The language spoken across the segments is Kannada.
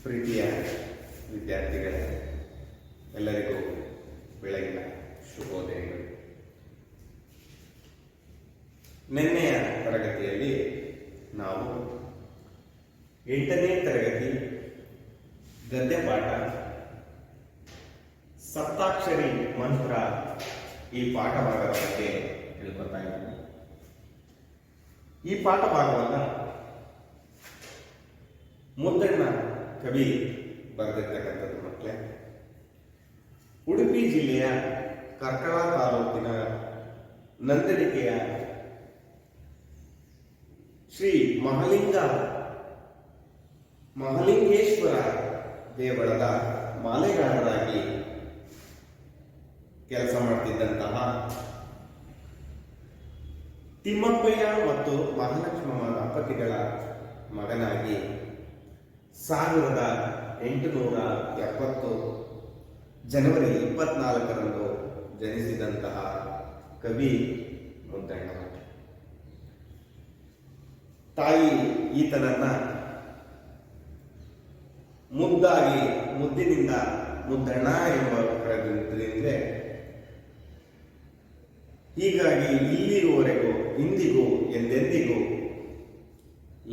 ಪ್ರೀತಿಯ ವಿದ್ಯಾರ್ಥಿಗಳೇ, ಎಲ್ಲರಿಗೂ ಬೆಳಗಿನ ಶುಭೋದಯಗಳು. ನಿನ್ನೆಯ ತರಗತಿಯಲ್ಲಿ ನಾವು 8ನೇ ತರಗತಿ ಗದ್ಯ ಪಾಠ ಸಪ್ತಾಕ್ಷರಿ ಮಂತ್ರ ಈ ಪಾಠಭಾಗದ ಬಗ್ಗೆ ತಿಳ್ಕೊತಾ ಇದ್ದೀನಿ. ಈ ಪಾಠಭಾಗವನ್ನು ಮುದ್ದಣ್ಣ ಕವಿ ಬರೆದಿರ್ತಕ್ಕಂಥದ್ದು ಮಕ್ಕಳೇ. ಉಡುಪಿ ಜಿಲ್ಲೆಯ ಕಾರ್ಕಳ ತಾಲೂಕಿನ ನಂದಳಿಕೆಯ ಶ್ರೀ ಮಹಾಲಿಂಗೇಶ್ವರ ದೇವಳದ ಮಾಲೆಗಾರರಾಗಿ ಕೆಲಸ ಮಾಡ್ತಿದ್ದಂತಹ ತಿಮ್ಮಪ್ಪಯ್ಯ ಮತ್ತು ಮಹಾಲಕ್ಷ್ಮಮ್ಮ ದಂಪತಿಗಳ ಮಗನಾಗಿ 1870 ಜನವರಿ 24ರಂದು ಜನಿಸಿದಂತಹ ಕವಿ ಮುದ್ದಣ್ಣ. ತಾಯಿ ಈತನನ್ನ ಮುದ್ದಿನಿಂದ ಮುದ್ದಣ್ಣ ಎಂಬ ಕರೆದಿದ್ದರೆ, ಹೀಗಾಗಿ ಇಲ್ಲಿರುವವರೆಗೂ ಇಂದಿಗೂ ಎಂದೆಂದಿಗೂ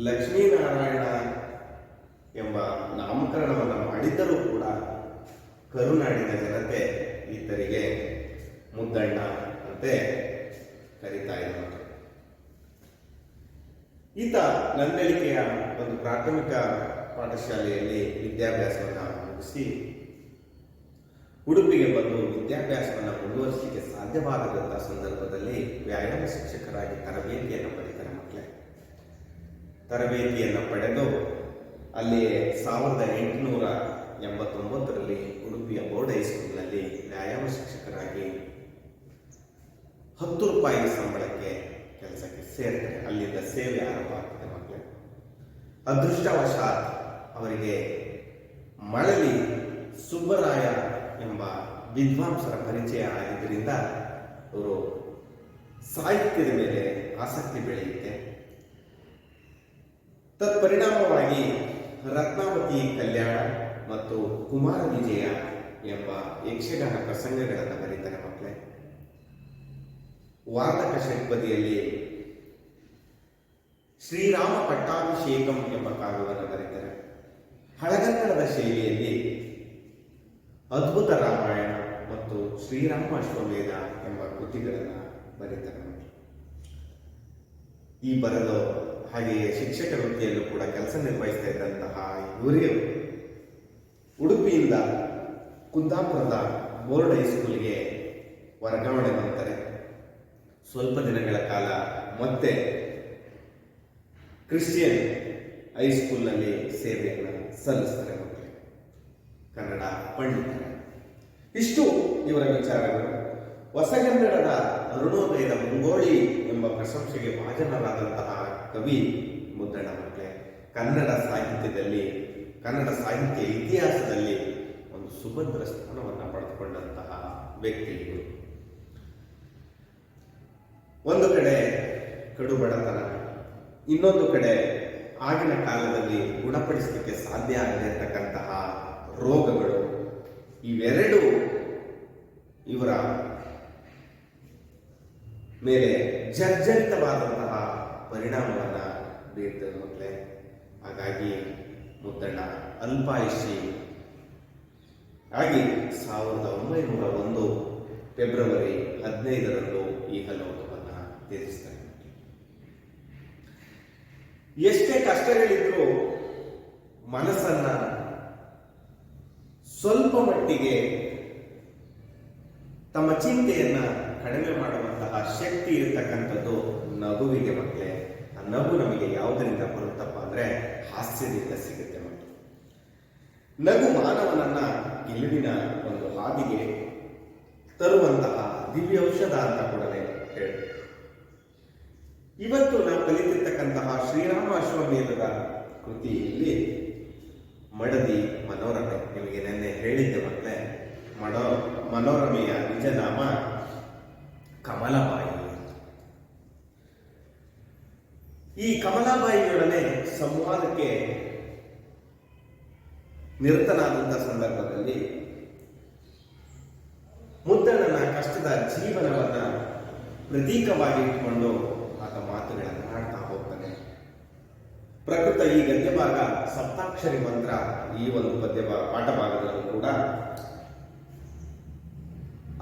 ಲಕ್ಷ್ಮೀನಾರಾಯಣ ಎಂಬ ನಾಮಕರಣವನ್ನು ಮಾಡಿದ್ದರೂ ಕೂಡ ಕರುನಾಡಿನ ಜನತೆ ಈತರಿಗೆ ಮುದ್ದಣ್ಣ ಅಂತೆ ಕರೀತಾ ಇದ್ದಾರೆ. ಈತ ನಂದಳಿಕೆಯ ಒಂದು ಪ್ರಾಥಮಿಕ ಪಾಠಶಾಲೆಯಲ್ಲಿ ವಿದ್ಯಾಭ್ಯಾಸವನ್ನು ಮುಗಿಸಿ ಉಡುಪಿಗೆ ಬಂದು ವಿದ್ಯಾಭ್ಯಾಸವನ್ನು ಮುಂದುವರಿಸಲಿಕ್ಕೆ ಸಾಧ್ಯವಾಗದಂಥ ಸಂದರ್ಭದಲ್ಲಿ ವ್ಯಾಯಾಮ ಶಿಕ್ಷಕರಾಗಿ ತರಬೇತಿಯನ್ನು ಪಡೆದರೆ ಮಕ್ಕಳೇ. ತರಬೇತಿಯನ್ನು ಪಡೆದು ಅಲ್ಲಿ 1889ರಲ್ಲಿ ಉಡುಪಿಯ ಬೋರ್ಡ್ ಹೈಸ್ಕೂಲ್ನಲ್ಲಿ ವ್ಯಾಯಾಮ ಶಿಕ್ಷಕರಾಗಿ 10 ರೂಪಾಯಿ ಸಂಬಳಕ್ಕೆ ಕೆಲಸಕ್ಕೆ ಸೇರ್ತಾರೆ. ಅಲ್ಲಿಂದ ಸೇವೆ ಆರಂಭ ಆಗ್ತದೆ ಮಕ್ಕಳೇ. ಅದೃಷ್ಟವಶಾತ್ ಅವರಿಗೆ ಮಳಲಿ ಸುಬ್ಬರಾಯ ಎಂಬ ವಿದ್ವಾಂಸರ ಪರಿಚಯ ಆಗಿದ್ದರಿಂದ ಅವರು ಸಾಹಿತ್ಯದ ಮೇಲೆ ಆಸಕ್ತಿ ಬೆಳೆಯುತ್ತೆ. ತತ್ಪರಿಣಾಮವಾಗಿ ರತ್ನಾವತಿ ಕಲ್ಯಾಣ ಮತ್ತು ಕುಮಾರ ವಿಜಯ ಎಂಬ ಯಕ್ಷಗಾನ ಪ್ರಸಂಗಗಳನ್ನು ಬರೀತಾರೆ ಮಕ್ಕಳೇ. ವಾರ್ಧಕ ಷಟ್ಪದಿಯಲ್ಲಿ ಶ್ರೀರಾಮ ಪಟ್ಟಾಭಿಷೇಕಂ ಎಂಬ ಕಾವ್ಯವನ್ನು ಬರೀತಾರೆ. ಹಳಗನ್ನಡದ ಶೈಲಿಯಲ್ಲಿ ಅದ್ಭುತ ರಾಮಾಯಣ ಮತ್ತು ಶ್ರೀರಾಮ ಅಶ್ವಮೇಧ ಎಂಬ ಕೃತಿಗಳನ್ನು ಬರೀತಾರೆ. ಈ ಬರೆದು ಹಾಗೆಯೇ ಶಿಕ್ಷಕ ವೃತ್ತಿಯಲ್ಲೂ ಕೂಡ ಕೆಲಸ ನಿರ್ವಹಿಸ್ತಾ ಇದ್ದಂತಹ ಇವರಿಗೆ ಉಡುಪಿಯಿಂದ ಕುಂದಾಪುರದ ಬೋರ್ಡ್ ಹೈಸ್ಕೂಲ್ಗೆ ವರ್ಗಾವಣೆ ಮಾಡ್ತಾರೆ. ಸ್ವಲ್ಪ ದಿನಗಳ ಕಾಲ ಮತ್ತೆ ಕ್ರಿಶ್ಚಿಯನ್ ಹೈಸ್ಕೂಲ್ನಲ್ಲಿ ಸೇವೆಯನ್ನು ಸಲ್ಲಿಸ್ತಾರೆ ಮಕ್ಕಳೇ. ಕನ್ನಡ ಪಂಡಿತರ. ಇಷ್ಟು ಇವರ ವಿಚಾರಗಳು. ಹೊಸಗನ್ನಡದ ಅರುಣೋದಯದ ಮುಂಗೋಳಿ ಎಂಬ ಪ್ರಶಂಸೆಗೆ ಭಾಜನರಾದಂತಹ ಕವಿ ಮುದ್ದಣ್ಣ ಮಕ್ಕಳೇ. ಕನ್ನಡ ಸಾಹಿತ್ಯ ಇತಿಹಾಸದಲ್ಲಿ ಒಂದು ಸುಭದ್ರ ಸ್ಥಾನವನ್ನು ಪಡೆದುಕೊಂಡಂತಹ ವ್ಯಕ್ತಿಗಳು. ಒಂದು ಕಡೆ ಕಡುಬಡತನ, ಇನ್ನೊಂದು ಕಡೆ ಆಗಿನ ಕಾಲದಲ್ಲಿ ಗುಣಪಡಿಸಲಿಕ್ಕೆ ಸಾಧ್ಯ ಆಗದಿರತಕ್ಕಂತಹ ರೋಗಗಳು, ಇವೆರಡೂ ಇವರ ಮೇಲೆ ಜರ್ಜರಿತವಾದಂತಹ ಪರಿಣಾಮವನ್ನು ಬೀರ್ತದೆ ಮಕ್ಕಳೇ. ಹಾಗಾಗಿ ಮುದ್ದಣ್ಣ ಅಲ್ಪಾಯುಷಿ ಆಗಿ 1901 ಫೆಬ್ರವರಿ 15ರಂದು ಈ ಲೋಕವನ್ನು ತ್ಯಜಿಸ್ತಾರೆ. ಎಷ್ಟೇ ಕಷ್ಟಗಳಿದ್ರೂ ಮನಸ್ಸನ್ನ ಸ್ವಲ್ಪ ಮಟ್ಟಿಗೆ ತಮ್ಮ ಚಿಂತೆಯನ್ನ ಕಡಿಮೆ ಮಾಡುವಂತಹ ಶಕ್ತಿ ಇರತಕ್ಕಂಥದ್ದು ನಗುವಿಗೆ ಮಕ್ಕಳೇ. ಆ ನಗು ನಮಗೆ ಯಾವುದರಿಂದ ಬರುತ್ತಪ್ಪ ಅಂದ್ರೆ ಹಾಸ್ಯದಿಂದ ಸಿಗುತ್ತೆ ಮಕ್ಕಳು. ನಗು ಮಾನವನನ್ನ ಗೆಲುವಿನ ಒಂದು ಹಾದಿಗೆ ತರುವಂತಹ ದಿವ್ಯ ಔಷಧ ಅಂತ ಕೂಡ ಹೇಳಿ. ಇವತ್ತು ನಾವು ಕಲಿತಿರ್ತಕ್ಕಂತಹ ಶ್ರೀರಾಮ ಅಶ್ವಮೇಧದ ಕೃತಿಯಲ್ಲಿ ಮಡದಿ ಮನೋರಮೆ, ನಿಮಗೆ ನೆನ್ನೆ ಹೇಳಿದ್ದೆ ಮಕ್ಕಳೇ, ಮನೋರಮೆಯ ನಿಜ ನಾಮ ಕಮಲಾಬಾಯಿ. ಈ ಕಮಲಾಬಾಯಿಯೊಡನೆ ಸಂವಾದಕ್ಕೆ ನಿರತನಾದಂಥ ಸಂದರ್ಭದಲ್ಲಿ ಮುದ್ದಣ್ಣನ ಕಷ್ಟದ ಜೀವನವನ್ನ ಪ್ರತೀಕವಾಗಿ ಇಟ್ಕೊಂಡು ಆತ ಮಾತುಗಳನ್ನು ಆಡ್ತಾ ಹೋಗ್ತಾನೆ. ಪ್ರಕೃತ ಈ ಗದ್ಯ ಭಾಗ ಸಪ್ತಾಕ್ಷರಿ ಮಂತ್ರ ಈ ಒಂದು ಪಾಠ ಭಾಗದಲ್ಲೂ ಕೂಡ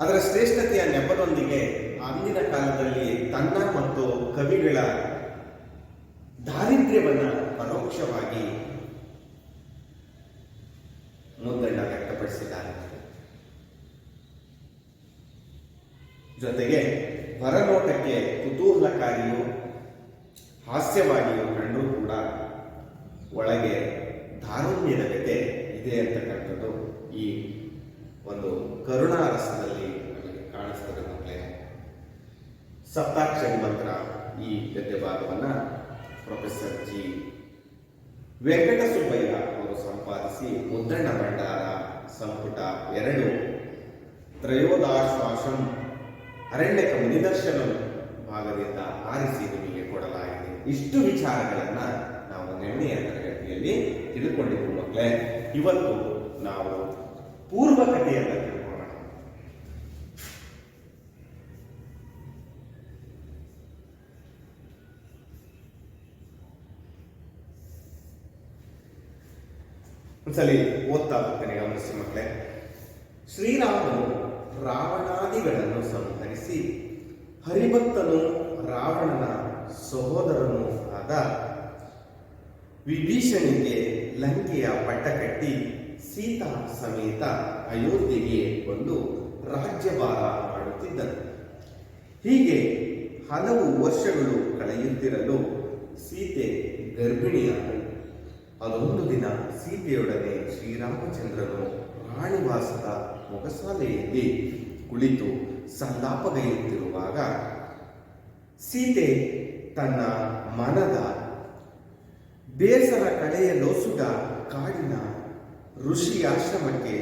ಅದರ ಶ್ರೇಷ್ಠತೆಯ ನೆಪದೊಂದಿಗೆ ಅಂದಿನ ಕಾಲದಲ್ಲಿ ತನ್ನ ಮತ್ತು ಕವಿಗಳ ದಾರಿದ್ರ್ಯವನ್ನ ಪರೋಕ್ಷವಾಗಿ ಮುದ್ದಣ್ಣ ವ್ಯಕ್ತಪಡಿಸಿದ್ದಾರೆ. ಜೊತೆಗೆ ಹೊರನೋಟಕ್ಕೆ ಕುತೂಹಲಕಾರಿಯೂ ಹಾಸ್ಯವಾಗಿಯೂ ಕಂಡರೂ ಕೂಡ ಒಳಗೆ ದಾರುಣ್ಯದ ವ್ಯತೆ ಇದೆ ಅಂತಕ್ಕಂಥದ್ದು ಈ ಒಂದು ಕರುಣಾರಸದಲ್ಲಿ ನಮಗೆ ಕಾಣಿಸ್ತದೆ. ಮಕ್ಕಳೇ, ಸಪ್ತಾಕ್ಷರಿ ಮಂತ್ರ ಈ ಗದ್ಯ ಭಾಗವನ್ನ ಪ್ರೊಫೆಸರ್ ಜಿ ವೆಂಕಟಸುಬ್ಬಯ್ಯ ಅವರು ಸಂಪಾದಿಸಿ ಮುದ್ದಣ್ಣ ಭಂಡಾರ ಸಂಪುಟ 2 ತ್ರಯೋದಾಶ್ವಾಸಂ ಅರಣ್ಯಕ ಮುನಿದರ್ಶನಂ ಭಾಗದಿಂದ ಆರಿಸಿ ನಿಮಗೆ ಕೊಡಲಾಗಿದೆ. ಇಷ್ಟು ವಿಚಾರಗಳನ್ನ ನಾವು ನಿನ್ನೆಯ ತರಗತಿಯಲ್ಲಿ ತಿಳ್ಕೊಂಡಿದ್ದು ಮಕ್ಕಳೇ. ಇವತ್ತು ನಾವು ಪೂರ್ವ ಕಥೆಯನ್ನ ತಿಳ್ಕೊಳ್ಳೋಣ. ಒಂದ್ಸಲಿ ಓದ್ತಾ ಹೋಗ್ತೇನೆ, ಗಮನಿಸಿ ಮಕ್ಕಳೇ. ಶ್ರೀರಾಮನು ರಾವಣಾದಿಗಳನ್ನು ಸಂಹರಿಸಿ ಹರಿಭಕ್ತನು ರಾವಣನ ಸಹೋದರನೂ ಆದ ವಿಭೀಷಣಿಗೆ ಲಂಕೆಯ ಪಟ್ಟ ಕಟ್ಟಿ ಸೀತಾ ಸಮೇತ ಅಯೋಧ್ಯೆಗೆ ಬಂದು ರಾಜ್ಯಭಾರ ಮಾಡುತ್ತಿದ್ದನು. ಹೀಗೆ ಹಲವು ವರ್ಷಗಳು ಕಳೆಯುತ್ತಿರಲು ಸೀತೆ ಗರ್ಭಿಣಿಯಾದಳು. ಅದೊಂದು ದಿನ ಸೀತೆಯೊಡನೆ ಶ್ರೀರಾಮಚಂದ್ರನು ರಾಣಿವಾಸದ ಮೊಗಸಾಲೆಯಲ್ಲಿ ಕುಳಿತು ಸಂಲಾಪಗೈಯುತ್ತಿರುವಾಗ ಸೀತೆ ತನ್ನ ಮನದ ಬೇಸರ ಕಳೆಯಲೋಸುಗ ಕಾಡಿನ ಋಷಿಯಾಶ್ರಮಕ್ಕೆ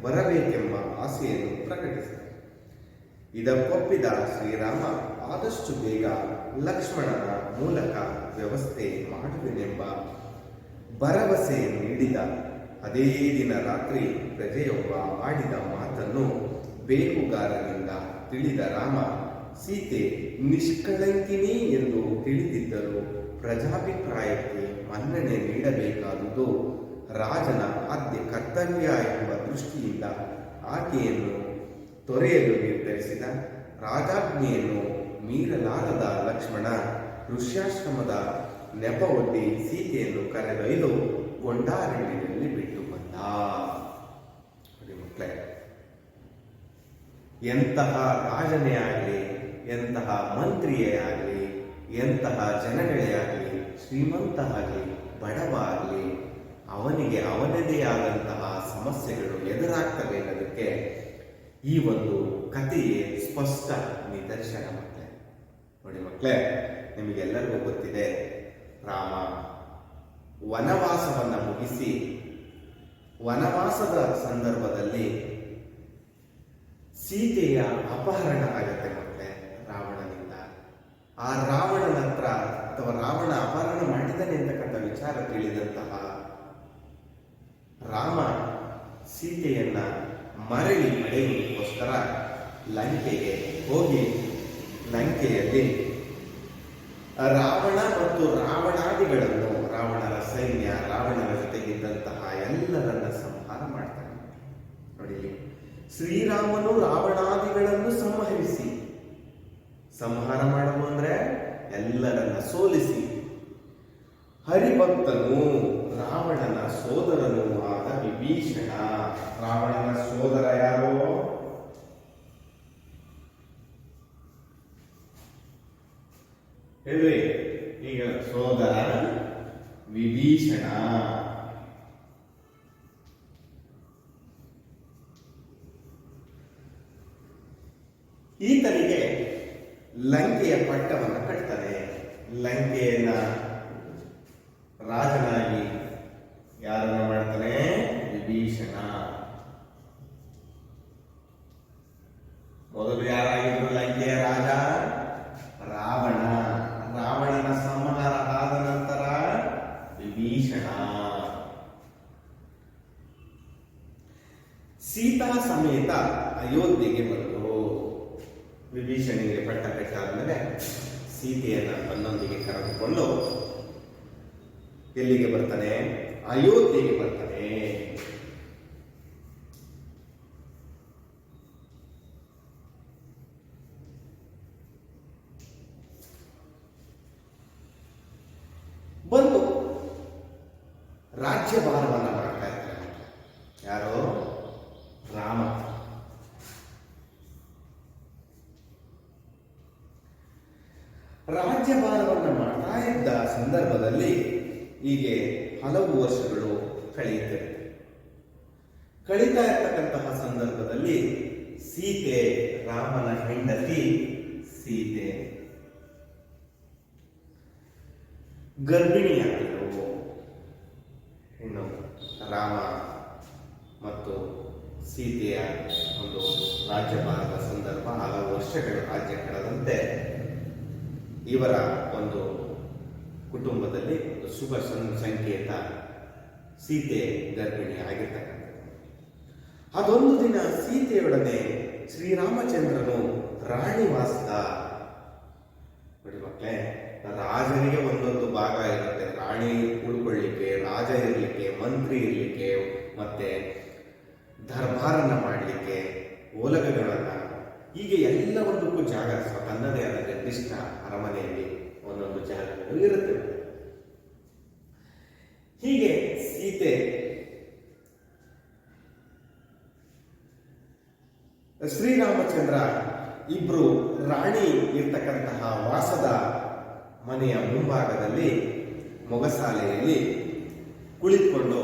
ಬರಬೇಕೆಂಬ ಆಸೆಯನ್ನು ಪ್ರಕಟಿಸಿದ. ಇದಕ್ಕೊಪ್ಪಿದ ಶ್ರೀರಾಮ ಆದಷ್ಟು ಬೇಗ ಲಕ್ಷ್ಮಣನ ಮೂಲಕ ವ್ಯವಸ್ಥೆ ಮಾಡುವೆನೆಂಬ ಭರವಸೆ ನೀಡಿದ. ಅದೇ ದಿನ ರಾತ್ರಿ ಪ್ರಜೆಯೊಬ್ಬ ಆಡಿದ ಮಾತನ್ನು ಬೇಹುಗಾರನಿಂದ ತಿಳಿದ ರಾಮ ಸೀತೆ ನಿಷ್ಕಳಂಕಿನಿ ಎಂದು ತಿಳಿದಿದ್ದರೂ ಪ್ರಜಾಭಿಪ್ರಾಯಕ್ಕೆ ಮನ್ನಣೆ ನೀಡಬೇಕಾದುದು ರಾಜನ ಆದ್ಯ ಕರ್ತವ್ಯ ಎಂಬ ದೃಷ್ಟಿಯಿಂದ ಆಕೆಯನ್ನು ತೊರೆಯಲು ನಿರ್ಧರಿಸಿದ. ರಾಜಾಜ್ಞೆಯನ್ನು ಮೀರಲಾರದ ಲಕ್ಷ್ಮಣ ಋಷ್ಯಾಶ್ರಮದ ನೆಪ ಒಡ್ಡಿ ಸೀತೆಯನ್ನು ಕರೆದೊಯ್ದು ಗೊಂಡಾರಣ್ಯದಲ್ಲಿ ಬಿಟ್ಟು ಬಂದ. ಮಕ್ಕಳೇ, ಎಂತಹ ರಾಜನೇ ಆಗಲಿ, ಎಂತಹ ಮಂತ್ರಿಯೇ ಆಗಲಿ, ಎಂತಹ ಜನಗಳೇ ಆಗಲಿ, ಶ್ರೀಮಂತ ಆಗಲಿ, ಬಡವ ಆಗಲಿ, ಅವನಿಗೆ ಅವನದೇ ಆದಂತಹ ಸಮಸ್ಯೆಗಳು ಎದುರಾಗ್ತವೆ ಅನ್ನೋದಕ್ಕೆ ಈ ಒಂದು ಕಥೆಯೇ ಸ್ಪಷ್ಟ ನಿದರ್ಶನ. ಮಕ್ಕಳೇ ನೋಡಿ ಮಕ್ಕಳೇ, ನಿಮಗೆಲ್ಲರಿಗೂ ಗೊತ್ತಿದೆ, ರಾಮ ವನವಾಸವನ್ನ ಮುಗಿಸಿ ವನವಾಸದ ಸಂದರ್ಭದಲ್ಲಿ ಸೀತೆಯ ಅಪಹರಣ ಆಗತ್ತೆ ಮಕ್ಕಳೇ ರಾವಣನಿಂದ. ಆ ರಾವಣನ ಹತ್ರ ಅಥವಾ ರಾವಣ ಅಪಹರಣ ಮಾಡಿದ್ದಾನೆ ಅಂತಕ್ಕಂಥ ವಿಚಾರ ತಿಳಿದಂತಹ ರಾಮ ಸೀತೆಯನ್ನ ಮರಳಿ ಪಡೆಯುವುದಕ್ಕೋಸ್ಕರ ಲಂಕೆಗೆ ಹೋಗಿ ಲಂಕೆಯಲ್ಲಿ ರಾವಣ ಮತ್ತು ರಾವಣಾದಿಗಳನ್ನು, ರಾವಣನ ಸೈನ್ಯ, ರಾವಣನ ಜೊತೆಗಿದ್ದಂತಹ ಎಲ್ಲರನ್ನ ಸಂಹಾರ ಮಾಡ್ತಾನೆ. ನೋಡಿ, ಶ್ರೀರಾಮನು ರಾವಣಾದಿಗಳನ್ನು ಸಂಹಾರ ಮಾಡುವ ಅಂದ್ರೆ ಎಲ್ಲರನ್ನ ಸೋಲಿಸಿ ಹರಿಭಕ್ತನು ರಾವಣನ ಸೋದರನು ಆದ ವಿಭೀಷಣ. ರಾವಣನ ಸೋದರ ಯಾರೋ? ಹೇಳ್ರಿ, ಈಗ ಸೋದರ ವಿಭೀಷಣ. ಈತನಿಗೆ ಲಂಕೆಯ ಪಟ್ಟವನ್ನು ಕಟ್ತಾನೆ. ಲಂಕೆಯನ್ನ ರಾಜನಾಗಿ ಯಾರನ್ನ ಮಾಡ್ತಾನೆ? ವಿಭೀಷಣ. ಮೊದಲು ಯಾರಾಗಿದ್ರು ಲಂಕೆಯ ರಾಜ? ರಾವಣ. ರಾವಣನ ಸಂಹಾರ ಆದ ನಂತರ ವಿಭೀಷಣ. ತೆಗೆದಾದ್ಮೇಲೆ ಸೀತೆಯನ್ನು ತನ್ನೊಂದಿಗೆ ಕರೆದುಕೊಂಡು ಎಲ್ಲಿಗೆ ಬರ್ತಾನೆ? ಅಯೋಧ್ಯೆಗೆ ಬರ್ತಾನೆ. ಬಂದು ರಾಜ್ಯಭಾರವನ್ನ ಮಾಡ್ತಾ ಇದ್ದಾರೆ. ಯಾರೋ? ರಾಮ. ರಾಜ್ಯಭಾರವನ್ನ ಮಾಡ್ತಾ ಇದ್ದ ಸಂದರ್ಭದಲ್ಲಿ ಹೀಗೆ ಹಲವು ವರ್ಷಗಳು ಕಳೆಯುತ್ತವೆ. ಕಳೀತಾ ಇರ್ತಕ್ಕಂತಹ ಸಂದರ್ಭದಲ್ಲಿ ಸೀತೆ, ರಾಮನ ಹೆಂಡತಿ ಸೀತೆ ಗರ್ಭಿಣಿಯಾಗಿದ್ದವು. ಇನ್ನು ರಾಮ ಮತ್ತು ಸೀತೆಯ ಒಂದು ರಾಜ್ಯಭಾರದ ಸಂದರ್ಭ ಹಲವು ವರ್ಷಗಳು ರಾಜ್ಯ ಕಳೆದಂತೆ ಇವರ ಒಂದು ಕುಟುಂಬದಲ್ಲಿ ಒಂದು ಶುಭ ಸಂಕೇತ, ಸೀತೆ ಗರ್ಭಿಣಿ ಆಗಿರ್ತಕ್ಕಂಥದ್ದು. ಅದೊಂದು ದಿನ ಸೀತೆಯೊಡನೆ ಶ್ರೀರಾಮಚಂದ್ರನು ರಾಣಿವಾಸದ, ನೋಡಿ ಮಕ್ಕಳೇ, ರಾಜನಿಗೆ ಒಂದೊಂದು ಭಾಗ ಇರುತ್ತೆ. ರಾಣಿ ಉಳ್ಕೊಳ್ಳಿಕ್ಕೆ, ರಾಜ ಇರಲಿಕ್ಕೆ, ಮಂತ್ರಿ ಇರಲಿಕ್ಕೆ, ಮತ್ತೆ ದರ್ಬಾರನ್ನ ಮಾಡಲಿಕ್ಕೆ, ಓಲಗಗಳನ್ನ, ಹೀಗೆ ಎಲ್ಲವನ್ನಕ್ಕೂ ಜಾಗ ತನ್ನದೇ ಆದ ನಿರ್ದಿಷ್ಟ ಅರಮನೆಯಲ್ಲಿ ಒಂದೊಂದು ಜಾಗಗಳು ಇರುತ್ತೆ. ಹೀಗೆ ಸೀತೆ ಶ್ರೀರಾಮಚಂದ್ರ ಇಬ್ರು ರಾಣಿ ಇರ್ತಕ್ಕಂತಹ ವಾಸದ ಮನೆಯ ಮುಂಭಾಗದಲ್ಲಿ ಮೊಗಸಾಲೆಯಲ್ಲಿ ಕುಳಿತುಕೊಂಡು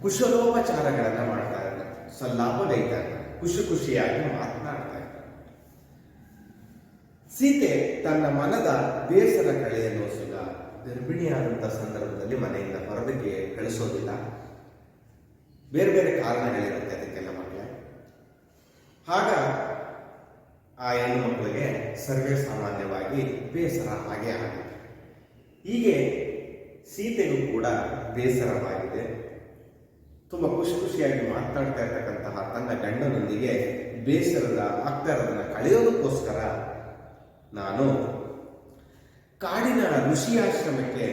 ಕುಶಲೋಪಚಾರಗಳನ್ನು ಮಾಡ್ತಾ ಇದ್ದಾರೆ, ಸಲ್ಲಾಪಗೈತಾ ಇದ್ದಾರೆ, ಖುಷಿಯಾಗಿ ಮಾತನಾಡ್ತಾ ಇದ್ದಾರೆ. ಸೀತೆ ತನ್ನ ಮನದ ಬೇಸರ ಕಳೆಯನ್ನು ಸುಗ ಗರ್ಭಿಣಿಯಾದಂತಹ ಸಂದರ್ಭದಲ್ಲಿ ಮನೆಯಿಂದ ಹೊರದಕ್ಕೆ ಕಳಿಸೋದಿಲ್ಲ. ಬೇರೆ ಬೇರೆ ಕಾರಣಗಳಿರುತ್ತೆ ಅದಕ್ಕೆಲ್ಲ ಮಕ್ಕಳೇ. ಆಗ ಆ ಹೆಣ್ಣು ಮಕ್ಕಳಿಗೆ ಸರ್ವೇ ಸಾಮಾನ್ಯವಾಗಿ ಬೇಸರ ಹಾಗೆ ಆಗುತ್ತೆ. ಹೀಗೆ ಸೀತೆಗೂ ಕೂಡ ಬೇಸರವಾಗಿದೆ. ತುಂಬ ಖುಷಿಯಾಗಿ ಮಾತನಾಡ್ತಾ ಇರ್ತಕ್ಕಂತಹ ತನ್ನ ಗಂಡನೊಂದಿಗೆ ಬೇಸರದ ಆಗ್ತಾರದನ್ನು ಕಳೆಯೋದಕ್ಕೋಸ್ಕರ ನಾನು ಕಾಡಿನ ಋಷಿಯಾಶ್ರಮಕ್ಕೆ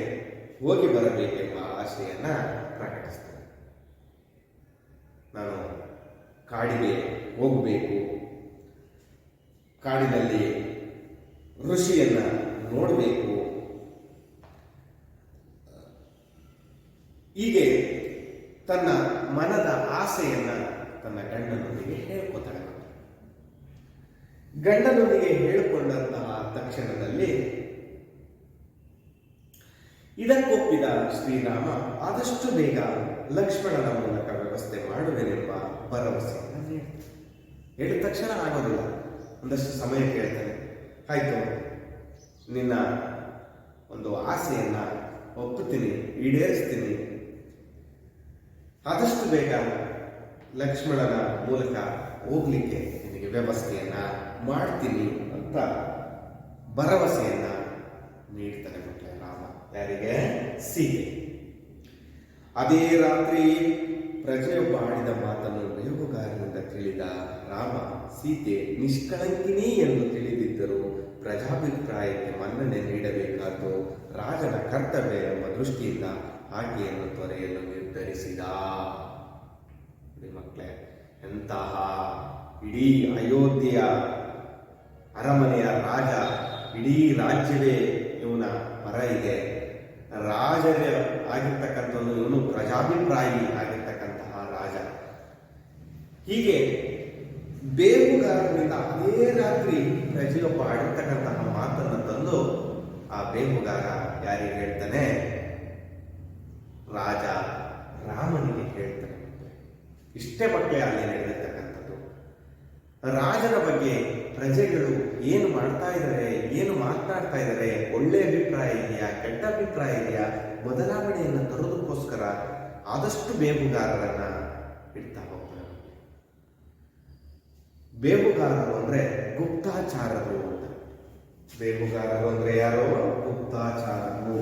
ಹೋಗಿ ಬರಬೇಕೆಂಬ ಆಶೆಯನ್ನ ಪ್ರಕಟಿಸ್ತೇನೆ. ನಾನು ಕಾಡಿಗೆ ಹೋಗಬೇಕು, ಕಾಡಿನಲ್ಲಿ ಋಷಿಯನ್ನ ನೋಡಬೇಕು, ಹೀಗೆ ತನ್ನ ಮನದ ಆಸೆಯನ್ನ ತನ್ನ ಗಂಡನೊಂದಿಗೆ ಹೇಳ್ಕೊತಾಳೆ. ಗಂಡನೊಂದಿಗೆ ಹೇಳಿಕೊಂಡಂತಹ ತಕ್ಷಣದಲ್ಲಿ ಇದಕ್ಕೊಪ್ಪಿದ ಶ್ರೀರಾಮ ಆದಷ್ಟು ಬೇಗ ಲಕ್ಷ್ಮಣನ ಮೂಲಕ ವ್ಯವಸ್ಥೆ ಮಾಡುವೆನೆಂಬ ಭರವಸೆಯನ್ನು ನೀಡ್ತಾನೆ. ಹೇಳಿದ ತಕ್ಷಣ ಆಗೋದಿಲ್ಲ, ಒಂದಷ್ಟು ಸಮಯ ಕೇಳ್ತಾನೆ. ಆಯ್ತು, ನಿನ್ನ ಒಂದು ಆಸೆಯನ್ನ ಒಪ್ಪುತ್ತೀನಿ, ಈಡೇರಿಸ್ತೀನಿ, ಆದಷ್ಟು ಬೇಗ ಲಕ್ಷ್ಮಣನ ಮೂಲಕ ಹೋಗ್ಲಿಕ್ಕೆ ನಿನಗೆ ವ್ಯವಸ್ಥೆಯನ್ನ ಮಾಡ್ತೀನಿ ಅಂತ ಭರವಸೆಯನ್ನ ನೀಡ್ತಾನೆ ಮಕ್ಕಳೇ ರಾಮ. ಯಾರಿಗೆ? ಸೀತೆ. ಅದೇ ರಾತ್ರಿ ಪ್ರಜೆಯೊಬ್ಬ ಆಡಿದ ಮಾತನ್ನು ಬೇಹುಗಾರನಿಂದ ತಿಳಿದ ರಾಮ ಸೀತೆ ನಿಷ್ಕಳಂಕಿನಿ ಎಂದು ತಿಳಿದಿದ್ದರೂ ಪ್ರಜಾಭಿಪ್ರಾಯಕ್ಕೆ ಮನ್ನಣೆ ನೀಡಬೇಕಾದ್ದು ರಾಜನ ಕರ್ತವ್ಯ ಎಂಬ ದೃಷ್ಟಿಯಿಂದ ಆಕೆಯನ್ನು ತೊರೆಯಲು ನಿರ್ಧರಿಸಿದ. ಮಕ್ಕಳೇ, ಎಂತಹ ಇಡೀ ಅಯೋಧ್ಯೆಯ ಅರಮನೆಯ ರಾಜ, ಇಡೀ ರಾಜ್ಯವೇ ಇವನ ಪರ ಇದೆ. ರಾಜ ಆಗಿರ್ತಕ್ಕಂಥದ್ದು ಇವನು ಪ್ರಜಾಭಿಪ್ರಾಯಿ ಆಗಿರ್ತಕ್ಕಂತಹ ರಾಜ. ಹೀಗೆ ಬೇಹುಗಾರನಿಂದ ಅದೇ ರಾತ್ರಿ ಪ್ರಜೆಯೊಬ್ಬ ಆಡಿರ್ತಕ್ಕಂತಹ ಮಾತನ್ನು ತಂದು ಆ ಬೇಹುಗಾರ ಯಾರಿಗೆ ಹೇಳ್ತಾನೆ? ರಾಜ ರಾಮನಿಗೆ ಹೇಳ್ತಾನೆ. ಇಷ್ಟೇ ಮಕ್ಕಳೇ ಅಲ್ಲಿ ನಡೆದಿರ್ತಕ್ಕಂಥದ್ದು. ರಾಜನ ಬಗ್ಗೆ ಪ್ರಜೆಗಳು ಏನು ಮಾಡ್ತಾ ಇದ್ದಾರೆ, ಏನು ಮಾತನಾಡ್ತಾ ಇದ್ದಾರೆ, ಒಳ್ಳೆ ಅಭಿಪ್ರಾಯ ಇದೆಯಾ, ಕೆಟ್ಟ ಅಭಿಪ್ರಾಯ ಇದೆಯಾ, ಬದಲಾವಣೆಯನ್ನು ತರೋದಕ್ಕೋಸ್ಕರ ಆದಷ್ಟು ಬೇಹುಗಾರರನ್ನ ಇಡ್ತಾ ಹೋಗ್ತಾರೆ. ಬೇಹುಗಾರರು ಅಂದ್ರೆ ಗುಪ್ತಾಚಾರರು ಅಂತ. ಬೇಹುಗಾರರು ಅಂದ್ರೆ ಯಾರು? ಗುಪ್ತಾಚಾರರು.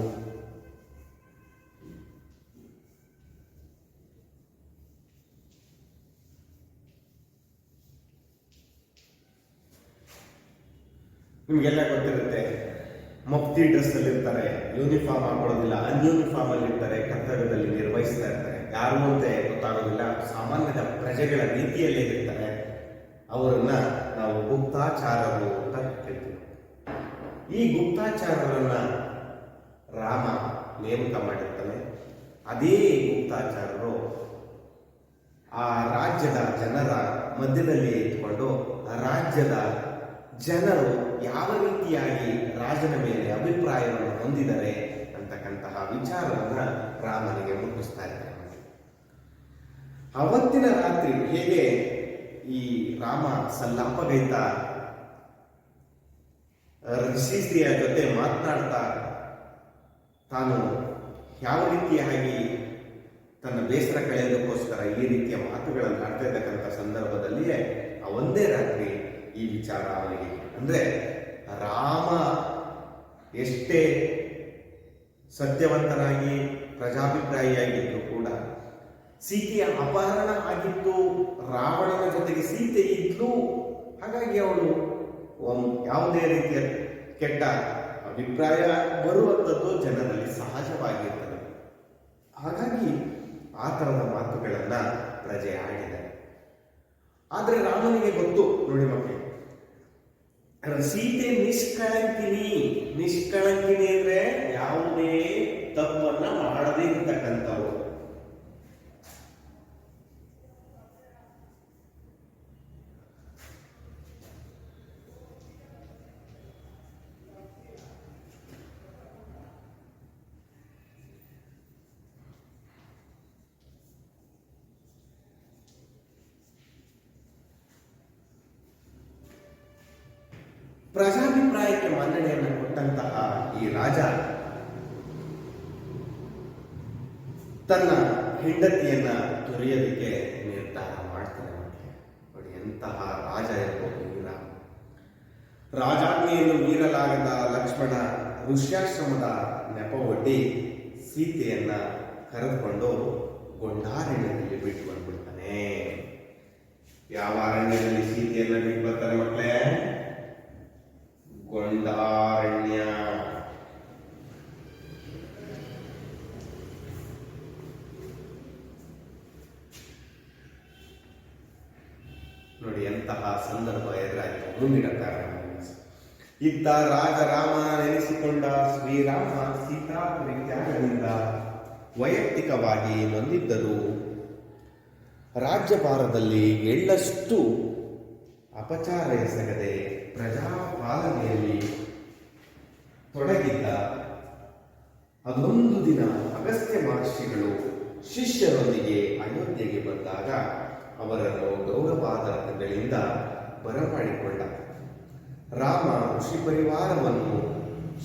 ನಿಮಗೆಲ್ಲ ಗೊತ್ತಿರುತ್ತೆ, ಮಫ್ತಿ ಡ್ರೆಸ್ ಅಲ್ಲಿ ಇರ್ತಾರೆ, ಯೂನಿಫಾರ್ಮ್ ಹಾಕೊಳ್ಳೋದಿಲ್ಲ, ಅನ್ಯೂನಿಫಾರ್ಮ್ ಅಲ್ಲಿ ಇರ್ತಾರೆ, ಕರ್ತವ್ಯದಲ್ಲಿ ನಿರ್ವಹಿಸ್ತಾ ಇರ್ತಾರೆ, ಯಾರು ಅಂತ ಗೊತ್ತಾಗೋದಿಲ್ಲ, ಸಾಮಾನ್ಯದ ಪ್ರಜೆಗಳ ರೀತಿಯಲ್ಲೇ ಇರ್ತಾರೆ. ಅವರನ್ನ ನಾವು ಗುಪ್ತಾಚಾರರು ಅಂತ ಹೇಳ್ತೀವಿ. ಈ ಗುಪ್ತಾಚಾರರನ್ನ ರಾಮ ನೇಮಕ ಮಾಡಿರ್ತಾನೆ. ಅದೇ ಗುಪ್ತಾಚಾರರು ಆ ರಾಜ್ಯದ ಜನರ ಮಧ್ಯದಲ್ಲಿ ಇಟ್ಕೊಂಡು ರಾಜ್ಯದ ಜನರು ಯಾವ ರೀತಿಯಾಗಿ ರಾಜನ ಮೇಲೆ ಅಭಿಪ್ರಾಯವನ್ನು ಹೊಂದಿದ್ದಾರೆ ಅಂತಕ್ಕಂತಹ ವಿಚಾರವನ್ನ ರಾಮನಿಗೆ ಮುಟ್ಟಿಸ್ತಾ ಇದ್ದಾರೆ. ಅವತ್ತಿನ ರಾತ್ರಿ ಹೇಗೆ ಈ ರಾಮ ಸಲ್ಲಾಪಗೈತ ಋಷಿಶ್ರೀಯ ಜೊತೆ ಮಾತನಾಡ್ತಾ ತಾನು ಯಾವ ರೀತಿಯಾಗಿ ತನ್ನ ಬೇಸರ ಕಳೆಯೋದಕ್ಕೋಸ್ಕರ ಈ ರೀತಿಯ ಮಾತುಗಳನ್ನು ಆಡ್ತಾ ಇದ್ದಕ್ಕಂಥ ಸಂದರ್ಭದಲ್ಲಿಯೇ ಆ ಒಂದೇ ರಾತ್ರಿ ಈ ವಿಚಾರ ಅವನಿಗೆ, ಅಂದ್ರೆ ರಾಮ ಎಷ್ಟೇ ಸತ್ಯವಂತನಾಗಿ ಪ್ರಜಾಭಿಪ್ರಾಯಿಯಾಗಿದ್ದು ಕೂಡ ಸೀತೆಯ ಅಪಹರಣ ಆಗಿತ್ತು, ರಾವಣನ ಜೊತೆಗೆ ಸೀತೆ ಇದ್ಲು, ಹಾಗಾಗಿ ಅವಳು ಯಾವುದೇ ರೀತಿಯ ಕೆಟ್ಟ ಅಭಿಪ್ರಾಯ ಬರುವಂಥದ್ದು ಜನರಲ್ಲಿ ಸಹಜವಾಗಿರ್ತದೆ. ಹಾಗಾಗಿ ಆ ಥರದ ಮಾತುಗಳನ್ನ ಪ್ರಜೆ ಆಡಿದೆ. ಆದ್ರೆ ರಾಮನಿಗೆ ಗೊತ್ತು, ನೋಡಿ ಮಕ್ಕಳು, ಸೀತೆ ನಿಷ್ಕಳಂಕಿನಿ ಅಂದ್ರೆ ಯಾವುದೇ ತಪ್ಪನ್ನ ಮಾಡದೇ ಇರ್ತಕ್ಕಂಥವ್ರು. ಪ್ರಜಾಭಿಪ್ರಾಯಕ್ಕೆ ಮನ್ನಣೆಯನ್ನು ಕೊಟ್ಟಂತಹ ಈ ರಾಜ ತನ್ನ ಹೆಂಡತಿಯನ್ನ ತೊರೆಯೋದಕ್ಕೆ ನಿರ್ಧಾರ ಮಾಡ್ತಾನೆ. ನೋಡಿ ಎಂತಹ ರಾಜ ಇರಬಹುದು ಈ ರಾಮ. ರಾಜಾಜ್ಞೆಯನ್ನು ಮೀರಲಾಗದ ಲಕ್ಷ್ಮಣ ಋಷ್ಯಾಶ್ರಮದ ನೆಪವೊಡ್ಡಿ ಸೀತೆಯನ್ನ ಕರೆದುಕೊಂಡು ಗೊಂಡಾರಣ್ಯದಲ್ಲಿ ಬಿಟ್ಟು ಬಂದ್ಬಿಡ್ತಾನೆ. ಯಾವ ಅರಣ್ಯದಲ್ಲಿ ಸೀತೆಯನ್ನ ಬಿಟ್ಟು ಬರ್ತಾರೆ ಮಕ್ಕಳೇ? ಗೊಂಡಾರಣ್ಯ. ನೋಡಿ ಎಂತಹ ಸಂದರ್ಭ ಎದುರಾಯಿತು. ಮುಂದಿನ ಕಾರಣ ಇದ್ದ ರಾಜ ರಾಮ ನೆನೆಸಿಕೊಂಡ ಶ್ರೀರಾಮ ಸೀತಾ ಪರಿತ್ಯಾಗದಿಂದ ವೈಯಕ್ತಿಕವಾಗಿ ನೊಂದಿದ್ದರು. ರಾಜ್ಯಭಾರದಲ್ಲಿ ಎಳ್ಳಷ್ಟು ಅಪಚಾರ ಎಸಗದೆ ಪ್ರಜಾಪಾಲನೆಯಲ್ಲಿ ತೊಡಗಿದ್ದ. ಅದೊಂದು ದಿನ ಅಗಸ್ತ್ಯ ಮಹರ್ಷಿಗಳು ಶಿಷ್ಯರೊಂದಿಗೆ ಅಯೋಧ್ಯೆಗೆ ಬಂದಾಗ ಅವರನ್ನು ಗೌರವಾದರಗಳಿಂದ ಬರಮಾಡಿಕೊಂಡ. ರಾಮ ಋಷಿ ಪರಿವಾರವನ್ನು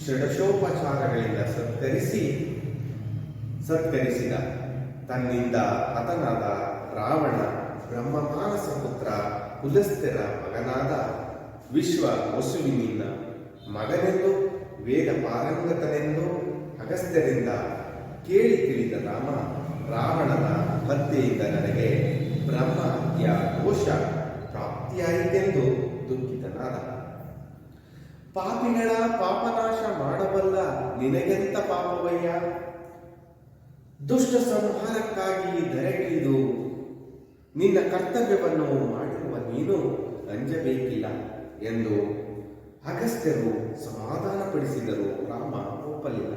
ಷಡಶೋಪಚಾರಗಳಿಂದ ಸತ್ಕರಿಸಿದ. ತನ್ನಿಂದ ಹತನಾದ ರಾವಣ ಬ್ರಹ್ಮಮಾನಸ ಪುತ್ರ ಪುಲಸ್ತ್ಯರ ಮಗನಾದ ವಿಶ್ವ ವಸುವಿನಿಂದ ಮಗನೆಂದು ವೇದ ಪಾರಂಗತನೆಂದು ಅಗಸ್ತ್ಯರಿಂದ ಕೇಳಿ ತಿಳಿದ ರಾಮ ರಾವಣನ ಹತ್ಯೆಯಿಂದ ನನಗೆ ಬ್ರಹ್ಮ ಹತ್ಯಾ ದೋಷ ಪ್ರಾಪ್ತಿಯಾಯಿತೆಂದು ದುಃಖಿತನಾದ. ಪಾಪಿಗಳ ಪಾಪನಾಶ ಮಾಡಬಲ್ಲ ನಿನಗೆಂತ ಪಾಪವಯ್ಯ, ದುಷ್ಟ ಸಂಹಾರಕ್ಕಾಗಿ ಧರೆಗಿಳಿದು ನಿನ್ನ ಕರ್ತವ್ಯವನ್ನು ಮಾಡಿರುವ ನೀನು ಅಂಜಬೇಕಿಲ್ಲ ಎಂದು ಅಗಸ್ತ್ಯರು ಸಮಾಧಾನಪಡಿಸಿದರು. ರಾಮ ಒಪ್ಪಲಿಲ್ಲ.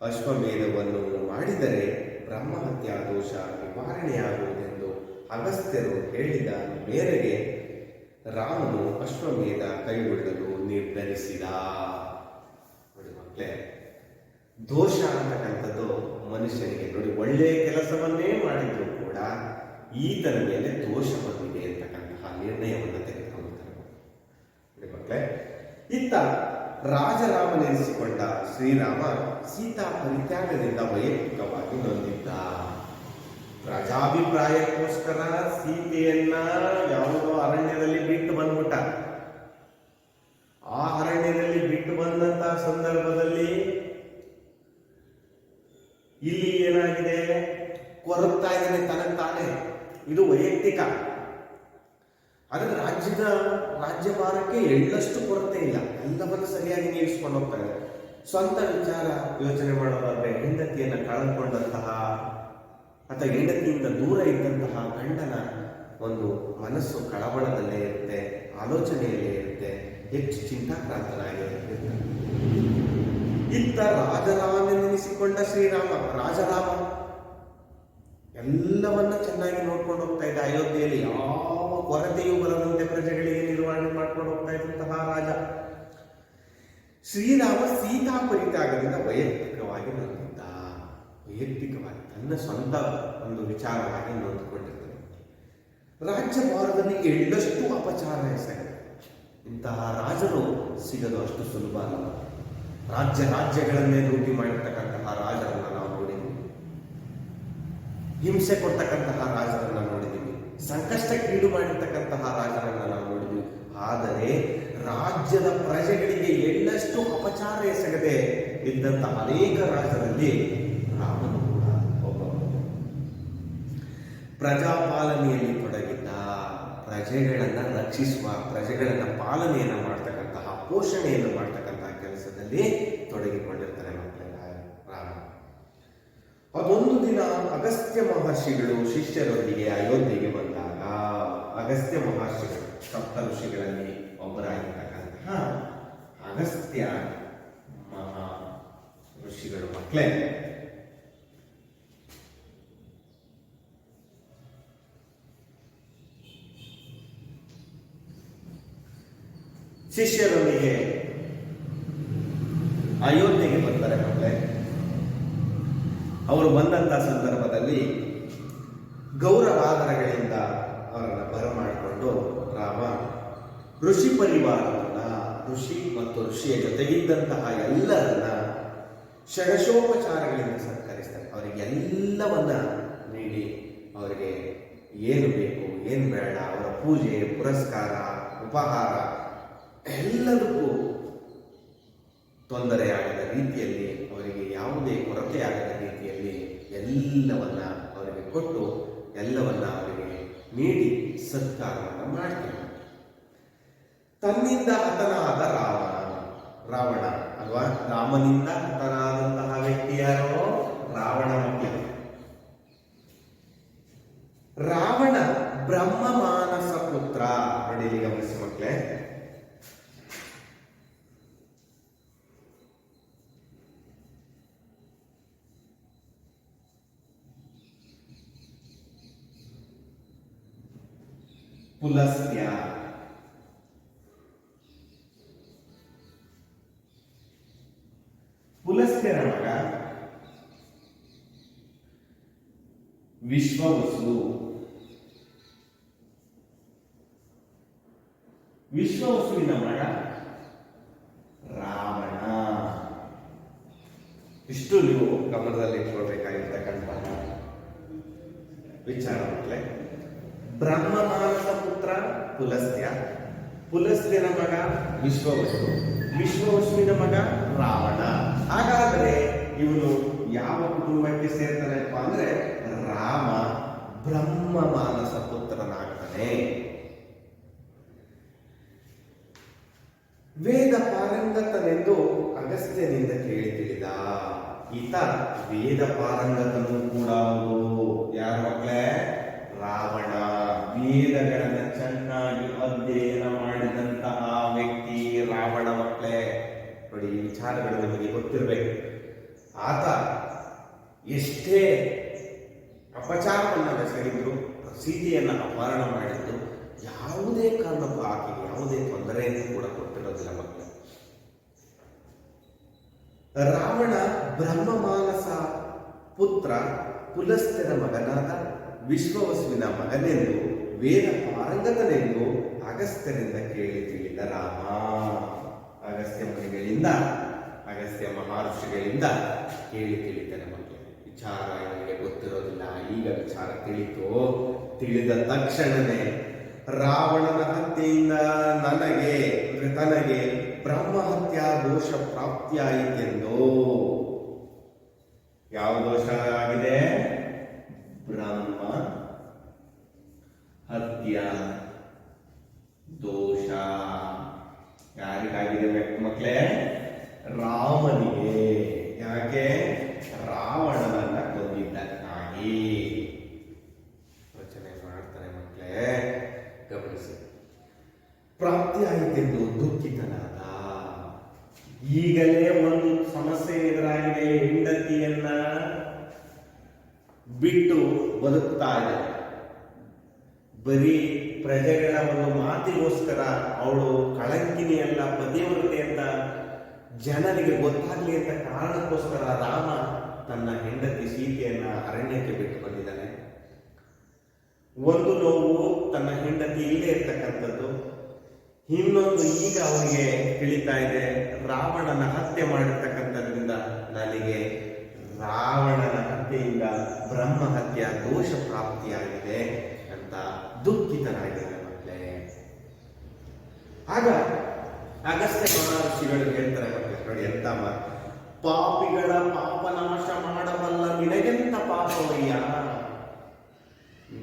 ಅಶ್ವಮೇಧವನ್ನು ಮಾಡಿದರೆ ಬ್ರಹ್ಮಹತ್ಯಾ ದೋಷ ನಿವಾರಣೆಯಾಗುವುದೆಂದು ಅಗಸ್ತ್ಯರು ಹೇಳಿದ ಮೇರೆಗೆ ರಾಮನು ಅಶ್ವಮೇಧ ಕೈಗೊಳ್ಳಲು ನಿರ್ಧರಿಸಿದ. ನೋಡಿ ಮಕ್ಕಳೇ, ದೋಷ ಅಂತಕ್ಕಂಥದ್ದು ಮನುಷ್ಯನಿಗೆ, ನೋಡಿ ಒಳ್ಳೆಯ ಕೆಲಸವನ್ನೇ ಮಾಡಿದ್ರು ಕೂಡ ಈತನ ಮೇಲೆ ದೋಷ ಬಂದಿದೆ ಅಂತಕ್ಕಂತಹ ನಿರ್ಣಯವನ್ನು ತೆಗೆದುಕೊಳ್ಳುತ್ತಾರೆ. ನೋಡಿ ಮಕ್ಕಳೇ, ಇತ್ತ ರಾಜರಾಮನೆನಿಸಿಕೊಂಡ ಶ್ರೀರಾಮ ಸೀತಾ ಪರಿತ್ಯಾಗದಿಂದ ವೈಯಕ್ತಿಕವಾಗಿ ನೊಂದಿದ್ದ. ಪ್ರಜಾಭಿಪ್ರಾಯಕ್ಕೋಸ್ಕರ ಸೀತೆಯನ್ನ ಯಾವುದೋ ಅರಣ್ಯದಲ್ಲಿ ಬಿಟ್ಟು ಬಂದ್ಬಿಟ್ಟ. ಆ ಅರಣ್ಯದಲ್ಲಿ ಬಿಟ್ಟು ಬಂದಂತಹ ಸಂದರ್ಭದಲ್ಲಿ ಇಲ್ಲಿ ಏನಾಗಿದೆ, ಕೊರಗ್ತಾ ಇದ್ದಾನೆ ತನಗೆ ತಾನೇ. ಇದು ವೈಯಕ್ತಿಕ. ಆದರೆ ರಾಜ್ಯಭಾರಕ್ಕೆ ಎಳ್ಳಷ್ಟು ಕೊರತೆ ಇಲ್ಲ, ಎಲ್ಲವನ್ನು ಸರಿಯಾಗಿ ನೀಗಿಸ್ಕೊಂಡು ಹೋಗ್ತಾರೆ. ಸ್ವಂತ ವಿಚಾರ ಯೋಚನೆ ಮಾಡೋದಾದ್ರೆ ಹೆಂಡತಿಯನ್ನು ಕಳೆದುಕೊಂಡಂತಹ ಅಥವಾ ಹೆಂಡತಿಯಿಂದ ದೂರ ಇದ್ದಂತಹ ಗಂಡನ ಒಂದು ಮನಸ್ಸು ಕಳವಳದಲ್ಲೇ ಇರುತ್ತೆ, ಆಲೋಚನೆಯಲ್ಲೇ ಇರುತ್ತೆ, ಹೆಚ್ಚು ಚಿಂತಾಕ್ರಾಂತನಾಗಿ ಇರುತ್ತೆ. ಇತ್ತ ರಾಜರಾಮನೆನಿಸಿಕೊಂಡ ಶ್ರೀರಾಮ, ರಾಜರಾಮ ಎಲ್ಲವನ್ನ ಚೆನ್ನಾಗಿ ನೋಡ್ಕೊಂಡು ಹೋಗ್ತಾ ಇದ್ದ. ಅಯೋಧ್ಯೆಯಲ್ಲಿ ಯಾವ ಕೊರತೆಯೂ ಬರದಂತೆ ಪ್ರಜೆಗಳಿಗೆ ನಿರ್ವಹಣೆ ಮಾಡ್ಕೊಂಡು ಹೋಗ್ತಾ ಇದ್ದಂತಹ ರಾಜ. ಶ್ರೀರಾಮ ಸೀತಾಪರಿತ್ಯಾಗದಿಂದ ವೈಯಕ್ತಿಕವಾಗಿ ನೊಂದಿದ್ದ, ವೈಯಕ್ತಿಕವಾಗಿ ತನ್ನ ಸ್ವಂತ ಒಂದು ವಿಚಾರವಾಗಿ ನೊಂದುಕೊಂಡಿರ್ತಾನೆ. ರಾಜ್ಯಭಾರದಲ್ಲಿ ಎಳ್ಳಷ್ಟು ಅಪಚಾರ ಎಸಗಿದೆ. ಇಂತಹ ರಾಜರು ಸಿಗದು ಅಷ್ಟು ಸುಲಭ ಅಲ್ಲ. ರಾಜ್ಯಗಳನ್ನೇ ಲೂಟಿ ಮಾಡಿರ್ತಕ್ಕಂತಹ ರಾಜರನ್ನ ನಾವು ನೋಡಿದ್ದೀವಿ, ಹಿಂಸೆ ಕೊಡ್ತಕ್ಕಂತಹ ರಾಜರನ್ನ ನೋಡಿದ್ದೀವಿ, ಸಂಕಷ್ಟಕ್ಕೀಡು ಮಾಡಿರ್ತಕ್ಕಂತಹ ರಾಜರನ್ನ ನಾವು ನೋಡಿದ್ದೀವಿ. ಆದರೆ ರಾಜ್ಯದ ಪ್ರಜೆಗಳಿಗೆ ಎಳ್ಳಷ್ಟು ಅಪಚಾರ ಎಸಗದೆ ಇದ್ದಂತಹ ಅನೇಕ ರಾಜರಲ್ಲಿ ರಾಮನು ಕೂಡ ಒಬ್ಬನು. ಪ್ರಜಾಪಾಲನೆಯಲ್ಲಿ ತೊಡಗಿದ್ದ, ಪ್ರಜೆಗಳನ್ನ ರಕ್ಷಿಸುವ, ಪ್ರಜೆಗಳನ್ನ ಪಾಲನೆಯನ್ನು ಮಾಡ್ತಕ್ಕಂತಹ, ಪೋಷಣೆಯನ್ನು ಮಾಡ್ತಕ್ಕಂತಹ ಕೆಲಸದಲ್ಲಿ ತೊಡಗಿಕೊಂಡಿರ್ತಾರೆ ಮಕ್ಕಳ ರಾಮ. ಅದೊಂದು ದಿನ ಅಗಸ್ತ್ಯ ಮಹರ್ಷಿಗಳು ಶಿಷ್ಯರೊಂದಿಗೆ ಅಯೋಧ್ಯೆಗೆ ಬಂದಾಗ, ಅಗಸ್ತ್ಯ ಮಹರ್ಷಿಗಳು ಸಪ್ತ ಋಷಿಗಳಲ್ಲಿ ಒಬ್ಬರಾಗಿರ್ತಕ್ಕಂತಹ ಅಗಸ್ತ್ಯ ಮಹಾ ಋಷಿಗಳು ಮಕ್ಕಳೇ ಶಿಷ್ಯರೊಂದಿಗೆ ಅಯೋಧ್ಯೆಗೆ ಬರ್ತಾರೆ ಮಕ್ಕಳೇ. ಅವರು ಬಂದಂತಹ ಸಂದರ್ಭದಲ್ಲಿ ಗೌರವಾದರಗಳಿಂದ ಅವರನ್ನು ಬರಮಾಡಿಕೊಂಡು ರಾಮ ಋಷಿ ಪರಿವಾರವನ್ನ, ಋಷಿ ಮತ್ತು ಋಷಿಯ ಜೊತೆಗಿದ್ದಂತಹ ಎಲ್ಲರನ್ನ ಷಡಶೋಪಚಾರಗಳಿಂದ ಸತ್ಕರಿಸ್ತಾರೆ. ಅವರಿಗೆಲ್ಲವನ್ನ ನೀಡಿ ಅವರಿಗೆ ಏನು ಬೇಕು ಏನು ಬೇಡ, ಅವರ ಪೂಜೆ ಪುರಸ್ಕಾರ ಉಪಹಾರ ಎಲ್ಲದಕ್ಕೂ ತೊಂದರೆಯಾಗದ ರೀತಿಯಲ್ಲಿ, ಅವರಿಗೆ ಯಾವುದೇ ಕೊರತೆಯಾಗದ ರೀತಿಯಲ್ಲಿ ಎಲ್ಲವನ್ನ ಅವರಿಗೆ ಕೊಟ್ಟು ಎಲ್ಲವನ್ನ ಅವರಿಗೆ ನೀಡಿ ಸತ್ಕಾರವನ್ನು ಮಾಡ್ತಾರೆ. ತನ್ನಿಂದ ಹತನಾದ ರಾವಣ ಅಲ್ವಾ, ರಾಮನಿಂದ ಹತನಾದಂತಹ ವ್ಯಕ್ತಿ ಯಾರೋ ರಾವಣ ಮಕ್ಕಳು. ರಾವಣ ಬ್ರಹ್ಮ ಮಾನಸ ಪುತ್ರ. ನೋಡಿ ಗಮನಿಸಿ ಮಕ್ಕಳೇ, ಪುಲಸ್ತ್ಯ, ಪುಲಸ್ತ್ಯನ ಮಗ ವಿಶ್ವವಸು, ವಿಶ್ವವಸುವಿನ ಮಗ ರಾವಣ. ಇಷ್ಟು ನೀವು ಗಮನದಲ್ಲಿ ಇಟ್ಕೊಳ್ಬೇಕಾಗಿರ್ತಕ್ಕಂತಹ ವಿಚಾರ ಮಕ್ಕಳೇ. ಬ್ರಹ್ಮ ಮಾನಸ ಪುತ್ರ ಪುಲಸ್ತ್ಯ, ಪುಲಸ್ತ್ಯನ ಮಗ ವಿಶ್ವವಸು, ವಿಶ್ವವಸುವಿನ ಮಗ ರಾವಣ. ಹಾಗಾದರೆ ಇವನು ಯಾವ ಕುಟುಂಬಕ್ಕೆ ಸೇರ್ತಾನೆಪ್ಪ ಅಂದ್ರೆ ರಾಮ ಬ್ರಹ್ಮ ಮಾನಸ ಪುತ್ರನಾಗ್ತಾನೆ. ವೇದ ಪಾರಂಗತನೆಂದು ಅಗಸ್ತ್ಯನಿಂದ ಕೇಳಿ ತಿಳಿದ. ಈತ ವೇದ ಪಾರಂಗತನು ಕೂಡ ಹೌದು. ಯಾರ ಮಕ್ಕಳೇ? ರಾವಣ. ವೇದಗಳನ್ನು ಚೆನ್ನಾಗಿ ಅಧ್ಯಯನ ಮಾಡಿದಂತಹ ವ್ಯಕ್ತಿ ರಾವಣ ಮಕ್ಕಳೇ. ನೋಡಿ, ಈ ವಿಚಾರಗಳು ನಿಮಗೆ ಗೊತ್ತಿರಬೇಕು. ಆತ ಎಷ್ಟೇ ಅಪಚಾರವನ್ನು ಬೆಸಗಿದ್ರು, ಸೀತೆಯನ್ನು ಅಪಹರಣ ಮಾಡಿದ್ರು, ಯಾವುದೇ ಕಾರಣಕ್ಕೂ ಆಕೆಗೆ ಯಾವುದೇ ತೊಂದರೆಯನ್ನು ಕೂಡ ಕೊಟ್ಟಿರೋದಿಲ್ಲ ಮಕ್ಕಳು. ರಾವಣ ಬ್ರಹ್ಮ ಮಾನಸ ಪುತ್ರ ಪುಲಸ್ತ್ಯನ ಮಗನಾದ ವಿಶ್ವವಸುವಿನ ಮಗನೆಂದು ವೇದ ಪಾರಂಗತನೆಂದು ಅಗಸ್ತ್ಯನಿಂದ ಕೇಳಿ ತಿಳಿದ ರಾಮ. ಅಗಸ್ತ್ಯ ಮುನಿಗಳಿಂದ, ಅಗಸ್ತ್ಯ ಮಹರ್ಷಿಗಳಿಂದ ಕೇಳಿ ತಿಳಿತಾನೆ ಮಕ್ಕಳು. ವಿಚಾರ ಇವನಿಗೆ ಗೊತ್ತಿರೋದಿಲ್ಲ. ಈಗ ವಿಚಾರ ತಿಳಿದ ತಕ್ಷಣವೇ ರಾವಣನ ಹತ್ಯೆಯಿಂದ ತನಗೆ ಬ್ರಹ್ಮಹತ್ಯಾ ದೋಷ ಪ್ರಾಪ್ತಿಯಾಯಿತೆಂದು. ಯಾವ ದೋಷ ಆಗಿದೆ? ಬ್ರಹ್ಮ ಹತ್ಯಾ ರಾಮನಿಗೆ. ಯಾಕೆ? ರಾವಣನನ್ನ ಕೊಂದಿದ್ದಕ್ಕಾಗಿ. ರಚನೆ ಮಾಡ್ತಾನೆ ಮಕ್ಕಳೇ, ಗಮನಿಸಿ. ಪ್ರಾಪ್ತಿಯಾಯಿತೆಂದು ದುಃಖಿತನಾದ. ಈಗಲೇ ಒಂದು ಸಮಸ್ಯೆ ಎದುರಾಗಿದೆ. ಹೆಂಡತಿಯನ್ನ ಬಿಟ್ಟು ಬದುಕ್ತಾ ಇದೆ. ಬರೀ ಪ್ರಜೆಗಳ ಒಂದು ಮಾತಿಗೋಸ್ಕರ ಅವಳು ಕಳಂಕಿನಿ ಅಲ್ಲ, ಪತಿವ್ರತೆ ಅಂತ ಜನರಿಗೆ ಗೊತ್ತಾಗ್ಲಿ ಅಂತ ಕಾರಣಕ್ಕೋಸ್ಕರ ರಾಮ ತನ್ನ ಹೆಂಡತಿ ಸೀತೆಯನ್ನ ಅರಣ್ಯಕ್ಕೆ ಬಿಟ್ಟು ಬಂದಿದ್ದಾನೆ. ಒಂದು ನೋವು ತನ್ನ ಹೆಂಡತಿ ಇಲ್ಲೇ ಇರ್ತಕ್ಕಂಥದ್ದು, ಇನ್ನೊಂದು ಈಗ ಅವನಿಗೆ ತಿಳಿತಾ ಇದೆ ರಾವಣನ ಹತ್ಯೆ ಮಾಡಿರ್ತಕ್ಕಂಥದ್ರಿಂದ ನನಗೆ ರಾವಣನ ಹತ್ಯೆಯಿಂದ ಬ್ರಹ್ಮ ಹತ್ಯೆಯ ದೋಷ ಪ್ರಾಪ್ತಿಯಾಗಿದೆ ಅಂತ ದುಃಖಿತನಾಗಿದ್ದಾನೆ ಮಕ್ಕಳೇ. ಆಗ ಅಗಸ್ತ್ಯ ಮಹರ್ಷಿಗಳು ಹೇಳ್ತಾರೆ ಮಕ್ಕಳೇ, ನೋಡಿ ಎಂತ ಪಾಪಿಗಳ ಪಾಪ ನಾಶ ಮಾಡಬಲ್ಲ ನಿನಗೆಂತ ಪಾಪವಯ್ಯ.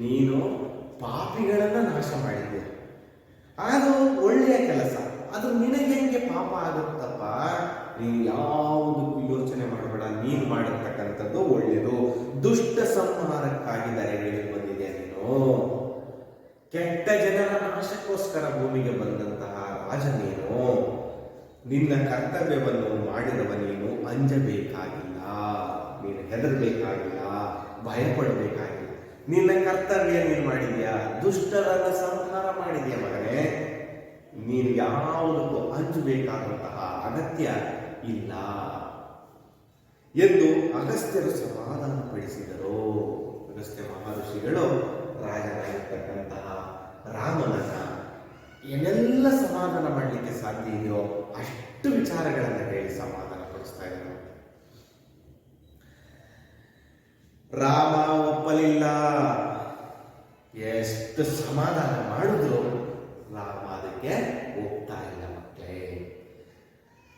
ನೀನು ಪಾಪಿಗಳನ್ನ ನಾಶ ಮಾಡಿದ್ದೆ, ಅದು ಒಳ್ಳೆಯ ಕೆಲಸ. ಅದು ನಿನಗೆ ಹೆಂಗೆ ಪಾಪ ಆಗುತ್ತಪ್ಪ? ನೀನು ಯಾವುದಕ್ಕೂ ಯೋಚನೆ ಮಾಡಬೇಡ. ನೀನು ಮಾಡಿರ್ತಕ್ಕಂಥದ್ದು ಒಳ್ಳೆಯದು. ದುಷ್ಟ ಸಂಹಾರಕ್ಕಾಗಿ ಧರೆಗಳಿಗೆ ಬಂದಿದೆ. ನೀನು ಕೆಟ್ಟ ಜನರ ನಾಶಕ್ಕೋಸ್ಕರ ಭೂಮಿಗೆ ಬಂದಂತಹ ರಾಜ ನೀನು. ನಿನ್ನ ಕರ್ತವ್ಯವನ್ನು ಮಾಡಿದವ ನೀನು. ಅಂಜಬೇಕಾಗಿಲ್ಲ, ನೀನು ಹೆದರಬೇಕಾಗಿಲ್ಲ, ಭಯಪಡಬೇಕಾಗಿಲ್ಲ. ನಿನ್ನ ಕರ್ತವ್ಯ ನೀನು ಮಾಡಿದ್ಯಾ, ದುಷ್ಟರನ್ನ ಸಂಹಾರ ಮಾಡಿದ್ಯಾ ಮಗನೇ. ನೀನು ಯಾವುದಕ್ಕೂ ಅಂಜಬೇಕಾದಂತಹ ಅಗತ್ಯ ಇಲ್ಲ ಎಂದು ಅಗಸ್ತ್ಯರು ಸಮಾಧಾನ ಪಡಿಸಿದರು. ಅಗಸ್ತ್ಯ ಮಹರ್ಷಿಗಳು ರಾಜನಾಗಿರ್ತಕ್ಕಂತಹ ರಾಮನನ್ನ ಏನೆಲ್ಲ ಸಮಾಧಾನ ಮಾಡಲಿಕ್ಕೆ ಸಾಧ್ಯ ಇದೆಯೋ ಅಷ್ಟು ವಿಚಾರಗಳನ್ನು ಹೇಳಿ ಸಮಾಧಾನ ಪಡಿಸ್ತಾ ಇದ್ದಾರೆ. ರಾಮ ಒಪ್ಪಲಿಲ್ಲ. ಎಷ್ಟು ಸಮಾಧಾನ ಮಾಡಿದ್ರು ರಾಮ ಅದಕ್ಕೆ ಒಪ್ತಾ ಇಲ್ಲ ಮಕ್ಕಳೇ.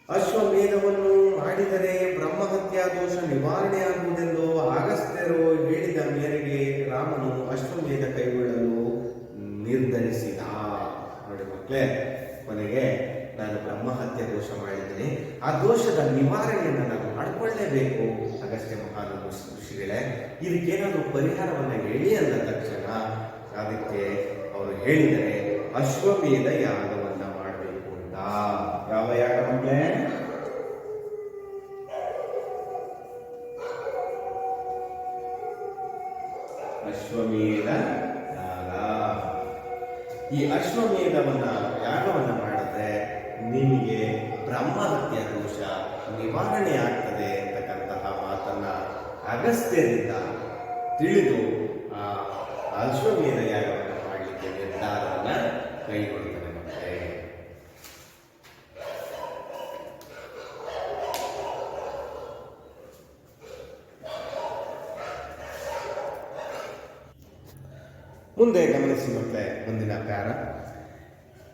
ಅಶ್ವಮೇಧವನ್ನು ಮಾಡಿದರೆ ಬ್ರಹ್ಮಹತ್ಯಾ ದೋಷ ನಿವಾರಣೆಯಾಗುವುದೆಂದು ಅಗಸ್ತ್ಯರು ಹೇಳಿದ ಮೇರೆಗೆ ರಾಮನು ಅಶ್ವಮೇಧ ಕೈಗೊಳ್ಳಲು ನಿರ್ಧರಿಸಿದ. ನೋಡಿ ಮಕ್ಕಳೇ, ಕೊನೆಗೆ ನಾನು ಬ್ರಹ್ಮಹತ್ಯೆ ದೋಷ ಮಾಡಿದ್ದೀನಿ, ಆ ದೋಷದ ನಿವಾರಣೆಯನ್ನು ನಾನು ಮಾಡಿಕೊಳ್ಳೇಬೇಕು. ಅಗಸ್ತ್ಯ ಋಷಿಗಳೇ, ಇದಕ್ಕೇನಾದರೂ ಪರಿಹಾರವನ್ನು ಹೇಳಿ ಅಂದ ತಕ್ಷಣ ಅದಕ್ಕೆ ಅವರು ಹೇಳಿದರೆ ಅಶ್ವಮೇಧ ಯಾಗವನ್ನ ಮಾಡಬೇಕು ಅಂತ. ಯಾವ ಯಾಗ ಮಕ್ಕಳೇ? ಅಶ್ವಮೇಧ ಯಾಗ. ಈ ಅಶ್ವಮೇಧವನ್ನ ಯಾಗವನ್ನ ಮಾಡಿದ್ರೆ ನಿಮಗೆ ಬ್ರಹ್ಮಹತ್ಯೆ ದೋಷ ನಿವಾರಣೆ ಆಗ್ತದೆ ಅಂತಕ್ಕಂತಹ ಮಾತನ್ನ ಅಗಸ್ತ್ಯರಿಂದ ತಿಳಿದು ಆ ಅಶ್ವಮೇಧ ಯಾಗವನ್ನು ಮಾಡಲಿಕ್ಕೆ ನಿರ್ಧಾರವನ್ನ ಕೈಗೊಳ್ತಾರೆ ಮತ್ತೆ. ಮುಂದೆ ಗಮನಿಸಿ ಮತ್ತೆ ಮುಂದಿನ ಪ್ಯಾರ.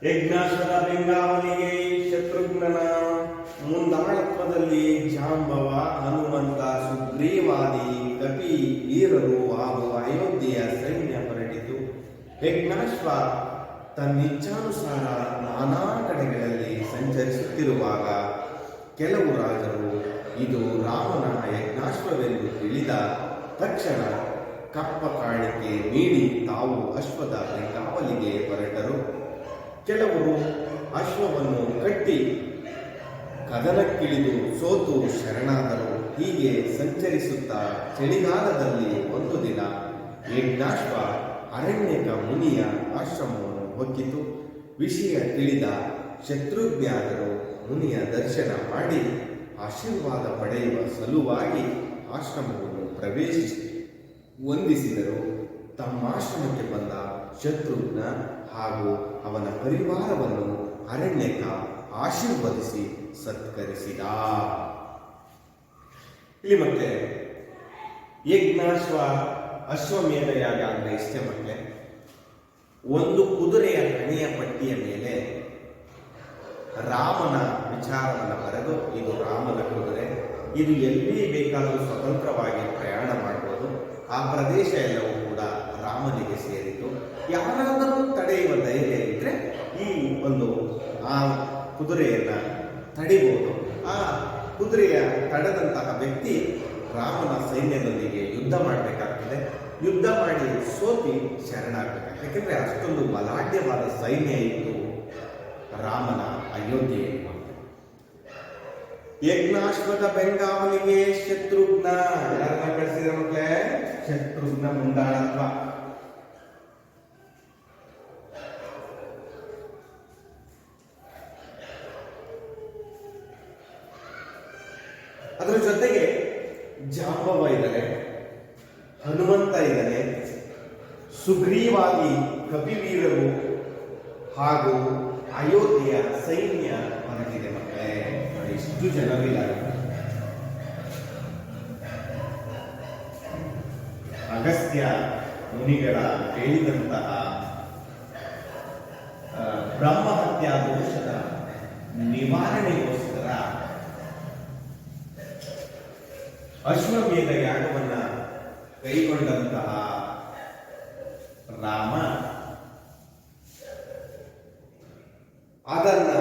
ಯಜ್ಞಾಶ್ವದ ಬೆಂಗಾವಲಿಗೆ ಶತ್ರುಘ್ನನ ಮುಂದಾಳತ್ವದಲ್ಲಿ ಜಾಂಬವ, ಹನುಮಂತ, ಸುಗ್ರೀವಾದಿ ಕಪಿ ವೀರರು ಹಾಗೂ ಅಯೋಧ್ಯೆಯ ಸೈನ್ಯ ಹೊರಟಿತು. ಯಜ್ಞಾಶ್ವ ತನ್ನಿಚ್ಛಾನುಸಾರ ನಾನಾ ಕಡೆಗಳಲ್ಲಿ ಸಂಚರಿಸುತ್ತಿರುವಾಗ ಕೆಲವು ರಾಜರು ಇದು ರಾಮನ ಯಜ್ಞಾಶ್ವವೆಂದು ತಿಳಿದ ತಕ್ಷಣ ಕಪ್ಪ ಕಾಣಿಕೆ ನೀಡಿ ತಾವು ಅಶ್ವದ ಬೆಂಗಾವಲಿಗೆ ಹೊರಟರು. ಕೆಲವರು ಅಶ್ವವನ್ನು ಕಟ್ಟಿ ಕದನಕ್ಕಿಳಿದು ಸೋತು ಶರಣಾದರು. ಹೀಗೆ ಸಂಚರಿಸುತ್ತಾ ಚಳಿಗಾಲದಲ್ಲಿ ಒಂದು ದಿನ ಯಜ್ಞಾಶ್ವ ಅರಣ್ಯಕ ಮುನಿಯ ಆಶ್ರಮವನ್ನು ಹೊಕ್ಕಿತು. ವಿಷಯ ತಿಳಿದ ಶತ್ರುಘ್ನಾದರು ಮುನಿಯ ದರ್ಶನ ಮಾಡಿ ಆಶೀರ್ವಾದ ಪಡೆಯುವ ಸಲುವಾಗಿ ಆಶ್ರಮವನ್ನು ಪ್ರವೇಶಿಸಿ ವಂದಿಸಿದರು. ತಮ್ಮ ಆಶ್ರಮಕ್ಕೆ ಬಂದ ಶತ್ರುಘ್ನ ಹಾಗೂ ಅವನ ಪರಿವಾರವನ್ನು ಅರಣ್ಯಕ ಆಶೀರ್ವದಿಸಿ ಸತ್ಕರಿಸಿದ. ಇಲ್ಲಿ ಮತ್ತೆ ಯಜ್ಞಾಶ್ವ ಅಶ್ವಮೇಧ ಯಾಗ ಅಂದ್ರೆ ಇಷ್ಟೇ ಮಕ್ಕಳೇ. ಒಂದು ಕುದುರೆಯ ಹಣೆಯ ಪಟ್ಟಿಯ ಮೇಲೆ ರಾಮನ ವಿಚಾರವನ್ನು ಬರೆದು ಇದು ರಾಮನ ಕುದುರೆ, ಇದು ಎಲ್ಲಿ ಬೇಕಾದರೂ ಸ್ವತಂತ್ರವಾಗಿ ಪ್ರಯಾಣ ಮಾಡಬಹುದು, ಆ ಪ್ರದೇಶ ಎಲ್ಲವೂ ಕೂಡ ರಾಮನಿಗೆ ಸೇರಿತು. ಯಾರಾದರೂ ತಡೆಯುವ ಧೈರ್ಯ ಇದ್ರೆ ಈ ಒಂದು ಆ ಕುದುರೆಯನ್ನ ತಡಿಬಹುದು. ಆ ಕುದುರೆಯ ತಡೆದಂತಹ ವ್ಯಕ್ತಿ ರಾಮನ ಸೈನ್ಯದೊಂದಿಗೆ ಯುದ್ಧ ಮಾಡಬೇಕಾಗ್ತದೆ. ಯುದ್ಧ ಮಾಡಿ ಸೋತಿ ಶರಣಾಗಬೇಕಾಗ್ತದೆ. ಯಾಕೆಂದ್ರೆ ಅಷ್ಟೊಂದು ಬಲಾಢ್ಯವಾದ ಸೈನ್ಯ ಇತ್ತು ರಾಮನ ಅಯೋಧ್ಯೆಯಲ್ಲಿ. ಯಜ್ಞಾಶ್ವದ ಬೆಂಗಾವಲಿಗೆ ಶತ್ರುಘ್ನ ಯಾರನ್ನ ಕಳಿಸಿದ ಮಕ್ಕಳೇ? ಶತ್ರುಘ್ನ ಮುಂದಾಳತ್ವ. ಅದರ ಜೊತೆಗೆ ಜಾಂಬವ ಇದ್ದಾರೆ, ಹನುಮಂತ ಇದ್ದಾರೆ, ಸುಗ್ರೀವಾದಿ ಕಪಿವೀರರು ಹಾಗೂ ಅಯೋಧ್ಯೆಯ ಸೈನ್ಯ ಹೊರಟಿದೆ ಮಕ್ಕಳೇ. ಇಷ್ಟು ಜನರಿದ್ದಾರೆ. ಅಗಸ್ತ್ಯ ಮುನಿಗಳ ಹೇಳಿದಂತಹ ಬ್ರಹ್ಮಹತ್ಯಾ ದೋಷದ ನಿವಾರಣೆಗೋಸ್ಕರ ಅಶ್ವಮೇಧ ಯಾಗವನ್ನ ಕೈಗೊಂಡಂತಹ ರಾಮ ಅದನ್ನ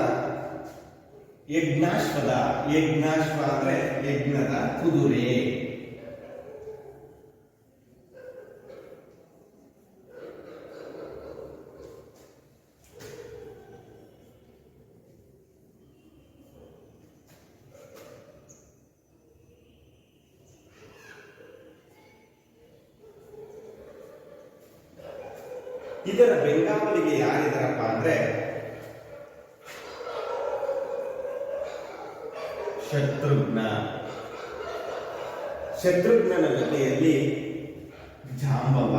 ಯಜ್ಞಾಶ್ವ ಅಂದ್ರೆ ಯಜ್ಞದ ಕುದುರೆ, ಇದರ ಬೆಂಗಾವಲಿಗೆ ಯಾರಿದ್ದಾರಪ್ಪ ಅಂದ್ರೆ ಶತ್ರುಘ್ನನ ಜೊತೆಯಲ್ಲಿ ಜಾಂಬವನ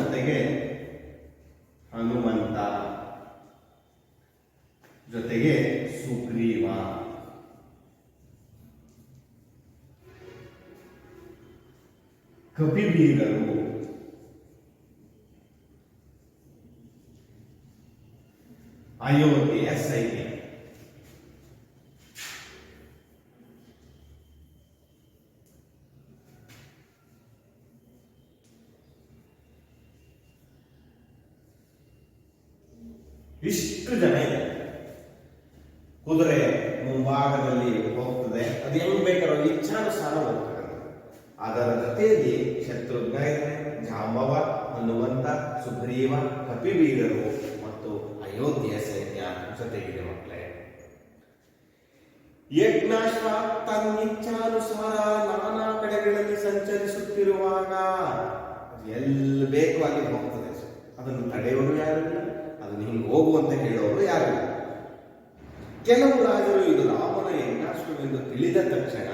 ಜೊತೆಗೆ ಹನುಮಂತ, ಜೊತೆಗೆ ಸುಗ್ರೀವ, ಕಪಿವೀರರು, ಅಯೋಧ್ಯೆಯ ಸೈನ್ಯ. ಇಷ್ಟು ಜನ ಇದೆ. ಕುದುರೆ ಮುಂಭಾಗದಲ್ಲಿ ಹೋಗ್ತದೆ, ಅದು ಹೆಂಗ್ ಬೇಕಾದ್ರೂ ಇಚ್ಛಾನುಸಾರ ಹೋಗ್ತದೆ. ಅದರ ಜೊತೆಯಲ್ಲಿ ಶತ್ರುಘ್ನ ಇದೆ, ಜಾಂಬವ, ಹನುಮಂತ, ಸುಗ್ರೀವ, ಕಪಿವೀರರು ಮತ್ತು ಅಯೋಧ್ಯೆಯ ಸೈನ್ಯ ಜೊತೆಗಿದೆ ಮಕ್ಕಳೇ. ಯಜ್ಞಾಶ್ವ ತನ್ನಿಚ್ಛಾನುಸಾರ ನಾನಾ ಕಡೆಗಳಲ್ಲಿ ಸಂಚರಿಸುತ್ತಿರುವಾಗ ಎಲ್ಲಿ ಬೇಕು ಅಲ್ಲಿ ಹೋಗ್ತದೆ. ಅದನ್ನು ತಡೆಯೋರು ಯಾರಿಲ್ಲ, ಅದನ್ನು ಹಿಂಗೆ ಹೋಗುವಂತ ಹೇಳೋರು ಯಾರಿಲ್ಲ. ಕೆಲವು ರಾಜರು ಇದು ರಾಮನ ಯಜ್ಞಾಶ್ವವೆಂದು ತಿಳಿದ ತಕ್ಷಣ,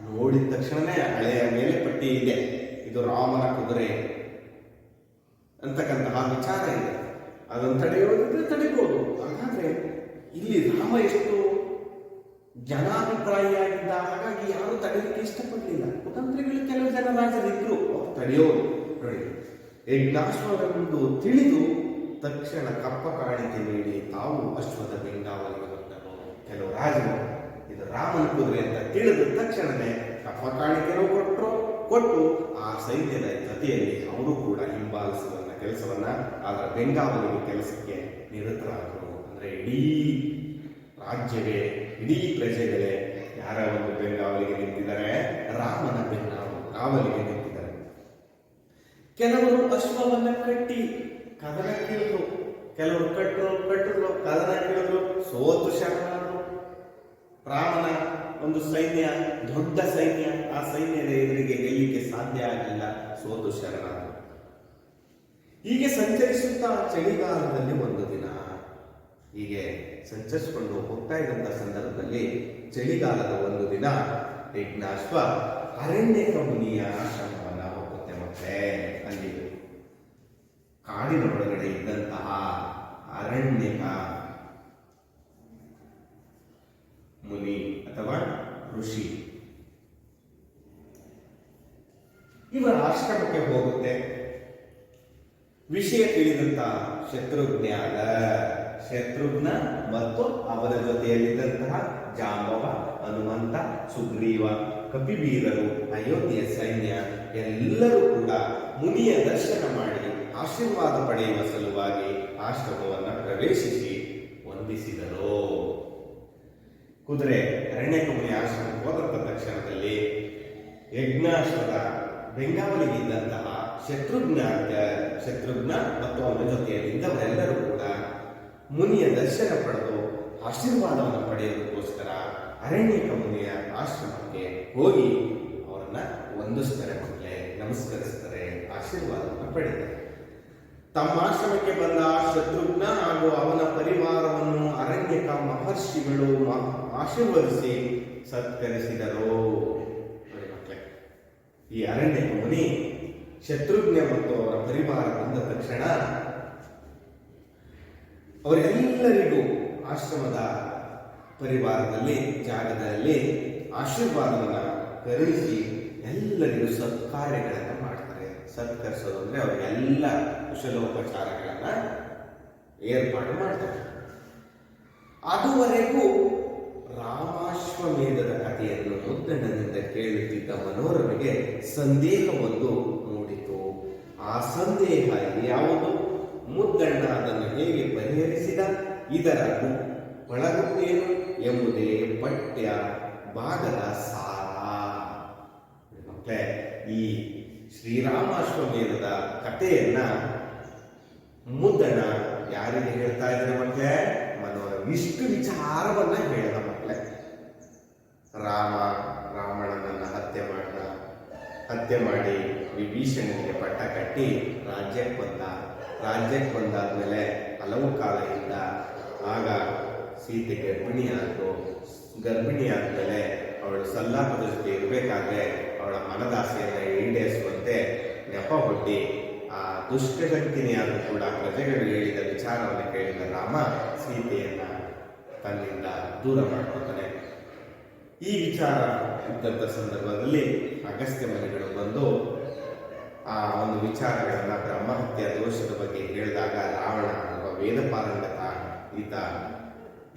ನೋಡಿದ ತಕ್ಷಣನೇ ಹಳೆಯ ಮೇಲೆ ಪಟ್ಟಿ ಇದೆ, ಇದು ರಾಮನ ಕುದುರೆ ಅಂತಕ್ಕಂತಹ ವಿಚಾರ ಇದೆ. ಅದನ್ನು ತಡೆಯೋದಿದ್ರೆ ತಡೆಯಬಹುದು. ಹಾಗಾದ್ರೆ ಇಲ್ಲಿ ರಾಮ ಎಷ್ಟು ಜನಾಭಿಪ್ರಾಯಿಯಾಗಿದ್ದ, ಹಾಗಾಗಿ ಯಾರು ತಡೆಯಲಿಕ್ಕೆ ಇಷ್ಟಪಡಲಿಲ್ಲ. ಕುತಂತ್ರಿಗಳು ಕೆಲವು ಜನ ರಾಜರಿದ್ರು, ತಡೆಯೋರು. ನೋಡಿ, ಯಜ್ಞಾಶ್ವವೆಂದು ತಿಳಿದು ತಕ್ಷಣ ಕಪ್ಪ ಕಾಣಿಕೆ ನೀಡಿ ತಾವು ಅಶ್ವದ ಬೆಂಗಾವಲಿಗೆ ಹೊರಟರು. ಕೆಲವು ರಾಜರು ಇದು ರಾಮನ ಕುದುರೆ ಅಂತ ತಿಳಿದ ತಕ್ಷಣವೇ ಕಪ್ಪ ಕಾಣಿಕೆನೂ ಕೊಟ್ಟು ಆ ಸೈನ್ಯದ ಜೊತೆಯಲ್ಲಿ ಅವರು ಕೂಡ ಹಿಂಬಾಲಿಸುವ ಕೆಲಸವನ್ನ ಅದರ ಬೆಂಗಾವಲಿಗೆ ಕೆಲಸಕ್ಕೆ ನಿರತರಾದರು. ಅಂದ್ರೆ ಇಡೀ ರಾಜ್ಯವೇ, ಇಡೀ ಪ್ರಜೆಗಳೇ ಯಾರ ಒಂದು ಬೆಂಗಾವಲಿಗೆ ನಿಂತಿದ್ದಾರೆ? ರಾಮನ ಬೆಂಗಾವಲಿಗೆ ನಿಂತಿದ್ದಾರೆ. ಕೆಲವರು ಅಶ್ವವನ್ನ ಕಟ್ಟಿ ಕದನಕ್ಕಿಳಿದ್ರು, ಕೆಲವರು ಕಟ್ಟಿದ್ರು ಕದನಕ್ಕಿಳಿದ್ರು, ಸೋತು ಶರಣರು. ರಾಮನ ಒಂದು ಸೈನ್ಯ, ದೊಡ್ಡ ಸೈನ್ಯ, ಆ ಸೈನ್ಯದ ಎದುರಿಗೆ ಗೆಲ್ಲಿಕ್ಕೆ ಸಾಧ್ಯ ಆಗಲಿಲ್ಲ, ಸೋತು ಶರಣರು. ಹೀಗೆ ಸಂಚರಿಸುತ್ತಾ ಚಳಿಗಾಲದಲ್ಲಿ ಒಂದು ದಿನ ಹೀಗೆ ಸಂಚರಿಸಿಕೊಂಡು ಹೋಗ್ತಾ ಇದ್ದಂಥ ಸಂದರ್ಭದಲ್ಲಿ ಚಳಿಗಾಲದ ಒಂದು ದಿನ ಯಜ್ಞಾಶ್ವ ಅರಣ್ಯಕ ಮುನಿಯ ಆಶ್ರಮವನ್ನ ಹೋಗುತ್ತೆ. ಮತ್ತೆ ಅಲ್ಲಿ ಕಾಡಿನ ಒಳಗಡೆ ಇದ್ದಂತಹ ಅರಣ್ಯಕ ಮುನಿ ಅಥವಾ ಋಷಿ ಇವರ ಆಶ್ರಮಕ್ಕೆ ಹೋಗುತ್ತೆ. ವಿಷಯ ತಿಳಿದಂತ ಶತ್ರುಘ್ನ ಮತ್ತು ಅವರ ಜೊತೆಯಲ್ಲಿದ್ದಂತಹ ಜಾಂಬವ, ಹನುಮಂತ, ಸುಗ್ರೀವ, ಕಪಿವೀರರು, ಅಯೋಧ್ಯೆಯ ಸೈನ್ಯ ಎಲ್ಲರೂ ಕೂಡ ಮುನಿಯ ದರ್ಶನ ಮಾಡಿ ಆಶೀರ್ವಾದ ಪಡೆಯುವ ಸಲುವಾಗಿ ಆಶ್ರಮವನ್ನು ಪ್ರವೇಶಿಸಿ ವಂದಿಸಿದರು. ಕುದುರೆ ಅರಣ್ಯಕ ಮುನಿ ಆಶ್ರಮಕ್ಕೆ ಹೋದಂತ ತಕ್ಷಣದಲ್ಲಿ ಯಜ್ಞಾಶ್ವದ ಬೆಂಗಾವಲಿಗೆ ಇದ್ದಂತಹ ಶತ್ರುಘ್ನ ಮತ್ತು ಅವನ ಜೊತೆಯಲ್ಲಿದ್ದವರೆಲ್ಲರೂ ಕೂಡ ಮುನಿಯ ದರ್ಶನ ಪಡೆದು ಆಶೀರ್ವಾದವನ್ನು ಪಡೆಯೋದಕ್ಕೋಸ್ಕರ ಅರಣ್ಯಕ ಮುನಿಯ ಆಶ್ರಮಕ್ಕೆ ಹೋಗಿ ಅವರನ್ನ ವಂದಿಸ್ತಾರೆ, ಮಕ್ಕಳೇ, ನಮಸ್ಕರಿಸ್ತಾರೆ, ಆಶೀರ್ವಾದವನ್ನು ಪಡೆದರು. ತಮ್ಮ ಆಶ್ರಮಕ್ಕೆ ಬಂದ ಶತ್ರುಘ್ನ ಹಾಗೂ ಅವನ ಪರಿವಾರವನ್ನು ಅರಣ್ಯಕ ಮಹರ್ಷಿಗಳು ಆಶೀರ್ವದಿಸಿ ಸತ್ಕರಿಸಿದರು. ಈ ಅರಣ್ಯಕ ಮುನಿ ಶತ್ರುಘ್ನ ಮತ್ತು ಅವರ ಪರಿವಾರ ಬಂದ ತಕ್ಷಣ ಅವರೆಲ್ಲರಿಗೂ ಆಶ್ರಮದ ಪರಿವಾರದಲ್ಲಿ ಜಾಗದಲ್ಲಿ ಆಶೀರ್ವಾದವನ್ನು ಕರುಣಿಸಿ ಎಲ್ಲರಿಗೂ ಸತ್ಕಾರ್ಯಗಳನ್ನು ಮಾಡ್ತಾರೆ. ಸತ್ಕರಿಸೋದು ಅಂದ್ರೆ ಅವರಿಗೆಲ್ಲ ಕುಶಲೋಪಚಾರಗಳನ್ನ ಏರ್ಪಾಡು ಮಾಡ್ತಾರೆ. ಅದುವರೆಗೂ ರಾಮಾಶ್ವಮೇಧದ ಕಥೆಯನ್ನು ಮುದ್ದಣ್ಣನಿಂದ ಕೇಳುತ್ತಿದ್ದ ಮನೋರಮೆಗೆ ಸಂದೇಹವೊಂದು ಮೂಡಿತು. ಆ ಸಂದೇಹ ಯಾವುದು? ಮುದ್ದಣ್ಣ ಅದನ್ನು ಹೇಗೆ ಪರಿಹರಿಸಿದ, ಇದರ ಒಳಗುತ್ತೇನು ಎಂಬುದೇ ಪಠ್ಯ ಭಾಗದ ಸಾರ. ಮತ್ತೆ ಈ ಶ್ರೀರಾಮಾಶ್ವಮೇಧದ ಕಥೆಯನ್ನ ಮುದ್ದಣ್ಣ ಯಾರಿಗೆ ಹೇಳ್ತಾ ಇದ್ದಾರೆ ಮಕ್ಕಳೇ? ಇಷ್ಟು ವಿಚಾರವನ್ನ ಹೇಳಿದ ಮಕ್ಕಳೇ. ರಾವಣನನ್ನ ಹತ್ಯೆ ಮಾಡಿ ವಿಭೀಷಣನಿಗೆ ಪಟ್ಟ ಕಟ್ಟಿ ರಾಜ್ಯಕ್ಕೆ ಬಂದಾದ್ಮೇಲೆ ಹಲವು ಕಾಲ ಇದ್ದ. ಆಗ ಸೀತೆ ಗರ್ಭಿಣಿ ಆದ್ಮೇಲೆ ಅವಳು ಸಲ್ಲಾಪದ ಜೊತೆ ಇರಬೇಕಾದ್ರೆ ಅವಳ ಮನದಾಸೆಯನ್ನ ಈಡೇರಿಸುವಂತೆ ನೆಪ ಹೊಟ್ಟಿ ಆ ದುಷ್ಟಶಕ್ತಿನಿಯಾದರೂ ಕೂಡ ಪ್ರಜೆಗಳು ಹೇಳಿದ ವಿಚಾರವನ್ನು ಕೇಳಿದ ರಾಮ ಸೀತೆಯನ್ನ ತನ್ನಿಂದ ದೂರ ಮಾಡ್ಕೊತಾನೆ. ಈ ವಿಚಾರ ಇದ್ದಂಥ ಸಂದರ್ಭದಲ್ಲಿ ಅಗಸ್ತ್ಯ ಮುನಿಗಳು ಬಂದು ಆ ಒಂದು ವಿಚಾರಗಳನ್ನ ಬ್ರಹ್ಮಹತ್ಯೆ ದೋಷದ ಬಗ್ಗೆ ಹೇಳಿದಾಗ ರಾವಣ ಒಬ್ಬ ವೇದ ಪಾರಂಗತ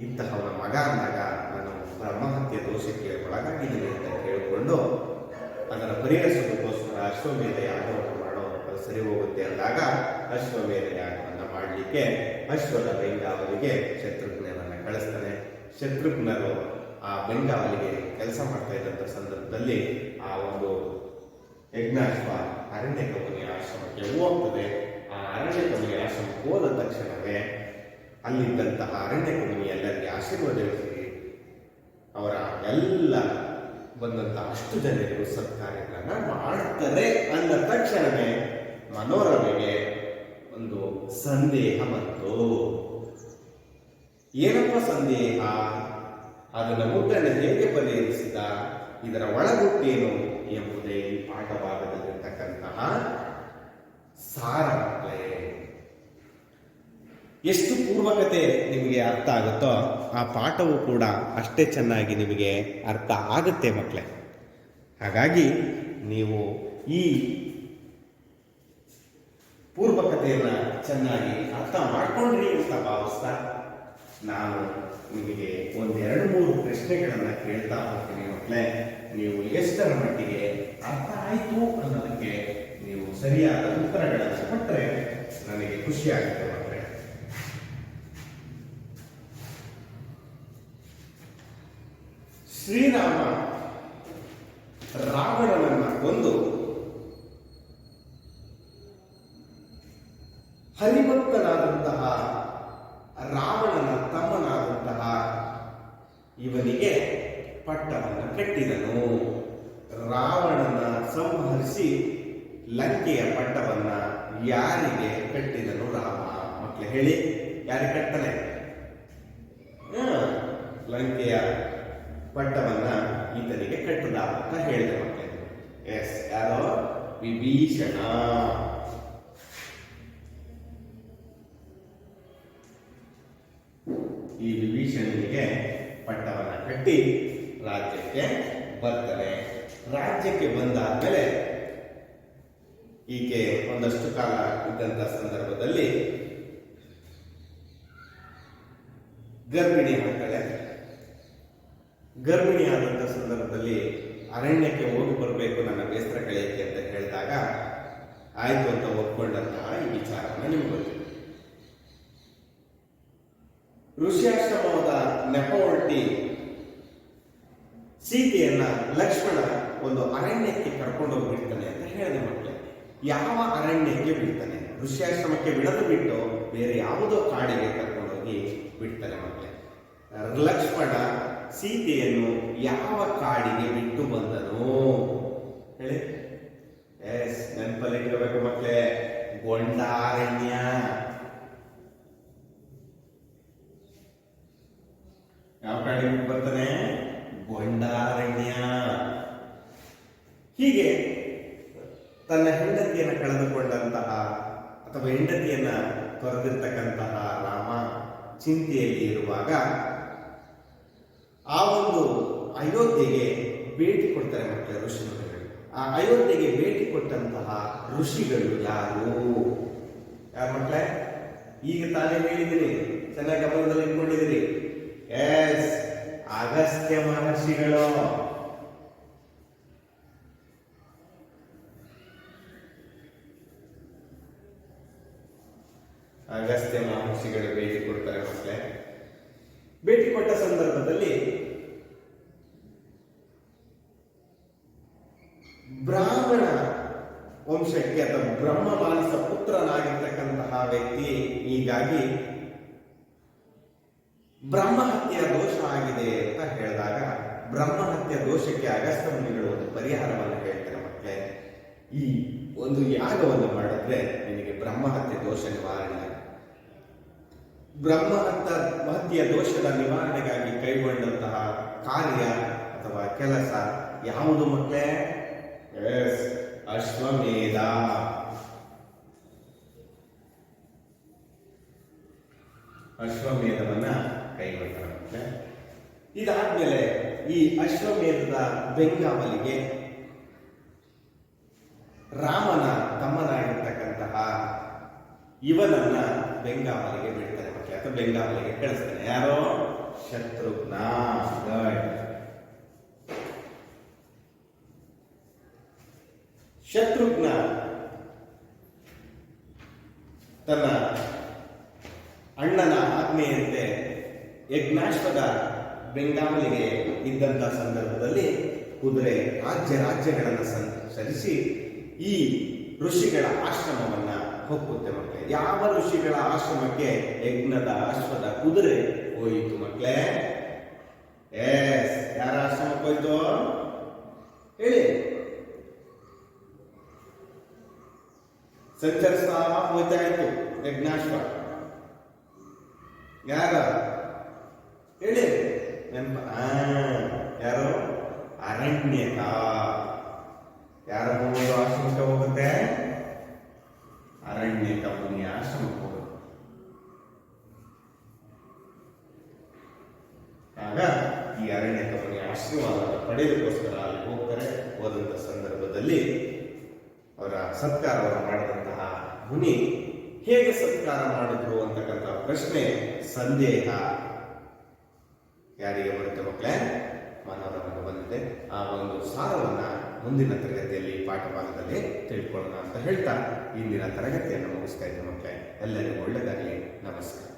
ಇಂತಹವನ ಮಗ ಅಂದಾಗ ನಾನು ಬ್ರಹ್ಮಹತ್ಯೆ ದೋಷಕ್ಕೆ ಒಳಗಾಗಿದ್ದೀನಿ ಅಂತ ಕೇಳಿಕೊಂಡು ಅದರ ಪರಿಹರಿಸೋದಕ್ಕೋಸ್ಕರ ಅಶ್ವಮೇಧ ಯಾಗವನ್ನು ಮಾಡೋ ಅದು ಸರಿ ಹೋಗುತ್ತೆ ಅಂದಾಗ ಅಶ್ವಮೇಧ ಯಾಗವನ್ನು ಮಾಡಲಿಕ್ಕೆ ಅಶ್ವದ ಬೆಂಗಾವಲಿಗೆ ಶತ್ರುಘ್ನನನ್ನು ಕಳಿಸ್ತಾನೆ. ಶತ್ರುಘ್ನರು ಆ ಬೆಂಗಾವಲಿಗೆ ಕೆಲಸ ಮಾಡ್ತಾ ಇದ್ದಂಥ ಸಂದರ್ಭದಲ್ಲಿ ಆ ಒಂದು ಯಜ್ಞಾಶ್ವ ಅರಣ್ಯಕ ಮುನಿಯ ಆಶ್ರಮಕ್ಕೆ ಹೋಗ್ತದೆ. ಆ ಅರಣ್ಯಕ ಮುನಿಯ ಆಶ್ರಮಕ್ಕೆ ಹೋದ ತಕ್ಷಣವೇ ಅಲ್ಲಿದ್ದಂತಹ ಅರಣ್ಯಕ ಮುನಿ ಎಲ್ಲರಿಗೆ ಆಶೀರ್ವದಿಸಿ ಅವರ ಎಲ್ಲ ಬಂದಂತಹ ಅಷ್ಟು ಜನರಿಗೂ ಸತ್ಕಾರ್ಯಗಳನ್ನ ಮಾಡ್ತಾರೆ. ಅಂದ ತಕ್ಷಣವೇ ಮನೋರಮೆಗೆ ಒಂದು ಸಂದೇಹ ಬಂತು. ಏನಪ್ಪ ಸಂದೇಹ? ಅದನ್ನು ಮುದ್ದಣ್ಣ ಹೇಗೆ ಪರಿಹರಿಸಿದ, ಇದರ ಒಳಗುಟ್ಟೇನು ಎಂಬುದೇ ಈ ಪಾಠಭಾಗದಲ್ಲಿರ್ತಕ್ಕಂತಹ ಸಾರ. ಮಕ್ಕಳೇ, ಎಷ್ಟು ಪೂರ್ವಕತೆ ನಿಮಗೆ ಅರ್ಥ ಆಗುತ್ತೋ ಆ ಪಾಠವು ಕೂಡ ಅಷ್ಟೇ ಚೆನ್ನಾಗಿ ನಿಮಗೆ ಅರ್ಥ ಆಗುತ್ತೆ ಮಕ್ಕಳೇ. ಹಾಗಾಗಿ ನೀವು ಈ ಪೂರ್ವಕತೆಯನ್ನು ಚೆನ್ನಾಗಿ ಅರ್ಥ ಮಾಡ್ಕೊಂಡ್ರಿ ಅಂತ ಭಾವಿಸ್ತಾ ನಾನು ನಿಮಗೆ 1-2-3 ಪ್ರಶ್ನೆಗಳನ್ನು ಕೇಳ್ತಾ ಹೋಗ್ತೀನಿ ಮಕ್ಕಳೇ. ನೀವು ಎಷ್ಟರ ಮಟ್ಟಿಗೆ ಅರ್ಥ ಆಯಿತು ಅನ್ನೋದಕ್ಕೆ ನೀವು ಸರಿಯಾದ ಉತ್ತರಗಳನ್ನು ಕೊಟ್ಟರೆ ನನಗೆ ಖುಷಿ ಆಗುತ್ತೆ ಮಕ್ಕಳೇ. ಶ್ರೀರಾಮ ರಾವಣನನ್ನ ಕೊಂದು ಹರಿಭಕ್ತನಾದಂತಹ ರಾವಣನ ತಮ್ಮನಾದಂತಹ ಇವನಿಗೆ ಪಟ್ಟವನ್ನು ಕಟ್ಟಿದನು. ರಾವಣನ ಸಂಹರಿಸಿ ಲಂಕೆಯ ಪಟ್ಟವನ್ನ ಯಾರಿಗೆ ಕಟ್ಟಿದನು ರಾಮ? ಮಕ್ಕಳು ಹೇಳಿ, ಯಾರಿಗೆ ಕಟ್ಟನೆ? ಲಂಕೆಯ ಪಟ್ಟವನ್ನ ಈತನಿಗೆ ಕಟ್ಟದ ಅಂತ ಹೇಳಿದ ಮಕ್ಕಳು. ಎಸ್, ಯಾರೋ? ವಿಭೀಷಣ. ಈ ವಿಭೀಷಣನಿಗೆ ಪಟ್ಟವನ್ನ ಕಟ್ಟಿ ರಾಜ್ಯಕ್ಕೆ ಬರ್ತಾನೆ. ರಾಜ್ಯಕ್ಕೆ ಬಂದಾದ್ಮೇಲೆ ಈಕೆ ಒಂದಷ್ಟು ಕಾಲ ಇದ್ದಂತ ಸಂದರ್ಭದಲ್ಲಿ ಗರ್ಭಿಣಿ ಆಗ್ತಾಳೆ. ಗರ್ಭಿಣಿಯಾದಂಥ ಸಂದರ್ಭದಲ್ಲಿ ಅರಣ್ಯಕ್ಕೆ ಹೋಗಿ ಬರಬೇಕು ನನ್ನ ಬೇಸರ ಕಳೆಯಕ್ಕೆ ಅಂತ ಹೇಳಿದಾಗ ಆಯ್ತು ಅಂತ ಒಪ್ಕೊಂಡಂತಹ ಈ ವಿಚಾರವನ್ನು ನಿಮ್ಗೆ ಗೊತ್ತಿದೆ. ಋಷ್ಯಾಶ್ರಮದ ನೆಪ ಒಡ್ಡಿ ಸೀತೆಯನ್ನ ಲಕ್ಷ್ಮಣ ಒಂದು ಅರಣ್ಯಕ್ಕೆ ಕರ್ಕೊಂಡು ಹೋಗ್ಬಿಡ್ತಾನೆ ಅಂತ ಹೇಳಿದೆ ಮಕ್ಕಳೇ. ಯಾವ ಅರಣ್ಯಕ್ಕೆ ಬಿಡ್ತಾನೆ? ಋಷ್ಯಾಶ್ರಮಕ್ಕೆ ಬಿಡದು ಬಿಟ್ಟು ಬೇರೆ ಯಾವುದೋ ಕಾಡಿಗೆ ಕರ್ಕೊಂಡೋಗಿ ಬಿಡ್ತಾನೆ ಮಕ್ಕಳೇ. ಲಕ್ಷ್ಮಣ ಸೀತೆಯನ್ನು ಯಾವ ಕಾಡಿಗೆ ಬಿಟ್ಟು ಬಂದನು ಹೇಳಿ? ಎಸ್, ನೆನಪಲ್ಲಿಟ್ಟಿರಬೇಕು ಮಕ್ಕಳೇ, ಗೊಂಡಾರಣ್ಯ. ಯಾವ ಕಾಡಿಗೆ ಬಿಟ್ಟು ಬರ್ತಾನೆ? ಗೊಂಡಾರಣ್ಯ. ಹೀಗೆ ತನ್ನ ಹೆಂಡತಿಯನ್ನು ಕಳೆದುಕೊಂಡಂತಹ ಅಥವಾ ಹೆಂಡತಿಯನ್ನ ತೊರೆದಿರ್ತಕ್ಕಂತಹ ರಾಮ ಚಿಂತೆಯಲ್ಲಿ ಇರುವಾಗ ಆ ಒಂದು ಅಯೋಧ್ಯೆಗೆ ಭೇಟಿ ಕೊಡ್ತಾರೆ ಮಕ್ಕಳ ಋಷಿಮುನಿಗಳು. ಆ ಅಯೋಧ್ಯೆಗೆ ಭೇಟಿ ಕೊಟ್ಟಂತಹ ಋಷಿಗಳು ಯಾರು ಮಕ್ಕಳೇ? ಈಗ ತಾನೇ ಹೇಳಿದಿರಿ, ಚೆನ್ನಾಗಿ ಗಮನದಲ್ಲಿ ಇಟ್ಕೊಂಡಿದಿರಿ. ಎಸ್, ಅಗಸ್ತ್ಯ ಮಹರ್ಷಿಗಳು. ಅಗಸ್ತ್ಯ ಮಹರ್ಷಿಗಳು ಭೇಟಿ ಕೊಡ್ತಾರೆ ಮಕ್ಕಳೇ. ಭೇಟಿ ಕೊಟ್ಟ ಸಂದರ್ಭದಲ್ಲಿ ಬ್ರಾಹ್ಮಣ ವಂಶಕ್ಕೆ ಅಥವಾ ಬ್ರಹ್ಮ ಮಾನಸ ಪುತ್ರನಾಗಿರ್ತಕ್ಕಂತಹ ವ್ಯಕ್ತಿ ಹೀಗಾಗಿ ಬ್ರಹ್ಮಹತ್ಯೆಯ ದೋಷ ಆಗಿದೆ ಅಂತ ಹೇಳಿದಾಗ ಬ್ರಹ್ಮಹತ್ಯೆ ದೋಷಕ್ಕೆ ಅಗಸ್ತ್ಯ ಮುನಿಗಳು ಒಂದು ಪರಿಹಾರವನ್ನು ಹೇಳ್ತಾರೆ ಮಕ್ಕಳೇ. ಈ ಒಂದು ಯಾಗವನ್ನು ಮಾಡಿದ್ರೆ ನಿನಗೆ ಬ್ರಹ್ಮಹತ್ಯೆ ದೋಷ ನಿವಾರಣೆ. ಬ್ರಹ್ಮಹತ್ಯೆಯ ದೋಷದ ನಿವಾರಣೆಗಾಗಿ ಕೈಗೊಂಡಂತಹ ಕಾರ್ಯ ಅಥವಾ ಕೆಲಸ ಯಾವುದು ಮಕ್ಕಳೇ? ಎಸ್, ಅಶ್ವಮೇಧ. ಅಶ್ವಮೇಧವನ್ನ ಕೈಗೊಂಡಂತೆ ಇದಾದ್ಮೇಲೆ ಈ ಅಶ್ವಮೇಧದ ಬೆಂಗಾವಲಿಗೆ ರಾಮನ ತಮ್ಮನಾಗಿರ್ತಕ್ಕಂತಹ ಇವನನ್ನ ಬೆಂಗಾವಲಿಗೆ ಬಿಡ್ತಾರೆ ಮಕ್ಕಳೇ, ಅಥವಾ ಬೆಂಗಾವಲಿಗೆ ಕಳಿಸ್ತಾನೆ. ಯಾರೋ? ಶತ್ರುಘ್ನ. ಶತ್ರುಘ್ನ ತನ್ನ ಅಣ್ಣನ ಆಜ್ಞೆಯಂತೆ ಯಜ್ಞಾಶ್ವದ ಬೆಂಗಾವಲಿಗೆ ಇದ್ದಂತ ಸಂದರ್ಭದಲ್ಲಿ ಕುದುರೆ ರಾಜ್ಯಗಳನ್ನು ಸಂಚರಿಸಿ ಈ ಋಷಿಗಳ ಆಶ್ರಮವನ್ನ ಹೊಕ್ಕುತ್ತೆ ಮಕ್ಕಳೇ. ಯಾವ ಋಷಿಗಳ ಆಶ್ರಮಕ್ಕೆ ಯಜ್ಞದ ಅಶ್ವದ ಕುದುರೆ ಹೋಯಿತು ಮಕ್ಕಳೇ? ಎಸ್, ಯಾರ ಆಶ್ರಮಕ್ಕೆ ಹೋಯ್ತು ಹೇಳಿ? ಸಂಚರಿಸ್ತಾ ಹೋಗ್ತಾ ಇತ್ತು ಯಜ್ಞಾಶ್ವ. ಯಾರ ಹೇಳಿ? ಯಾರು? ಅರಣ್ಯಕ. ಯಾರ ಹೋಗೋದು ಆಶ್ರಮಕ್ಕೆ ಹೋಗುತ್ತೆ? ಅರಣ್ಯಕ ಮುನಿಯ ಆಶ್ರಮಕ್ಕೆ ಹೋಗುತ್ತೆ. ಆಗ ಈ ಅರಣ್ಯಕ ಮುನಿಯ ಆಶೀರ್ವಾದವನ್ನು ಪಡೆಯೋದಕ್ಕೋಸ್ಕರ ಅಲ್ಲಿ ಹೋಗ್ತಾರೆ. ಹೋದಂತ ಸಂದರ್ಭದಲ್ಲಿ ಅವರ ಸತ್ಕಾರವನ್ನು ಮಾಡಿದಂತಹ ಮುನಿ ಹೇಗೆ ಸತ್ಕಾರ ಮಾಡಿದ್ರು ಅಂತಕ್ಕಂಥ ಪ್ರಶ್ನೆ, ಸಂದೇಹ ಯಾರಿಗೆ ಬರುತ್ತೆ ಮಕ್ಕಳೇ? ಮಾನವರನ್ನು ಬಂದಿದೆ. ಆ ಒಂದು ಸಾರವನ್ನ ಮುಂದಿನ ತರಗತಿಯಲ್ಲಿ ಪಾಠಭಾಗದಲ್ಲಿ ತಿಳ್ಕೊಳ್ಳೋಣ ಅಂತ ಹೇಳ್ತಾ ಇಂದಿನ ತರಗತಿಯನ್ನು ಮುಗಿಸ್ತಾ ಇದ್ದೆ ಮಕ್ಕಳೇ. ಎಲ್ಲರಿಗೂ ಒಳ್ಳೆಯದಾಗಲಿ. ನಮಸ್ಕಾರ.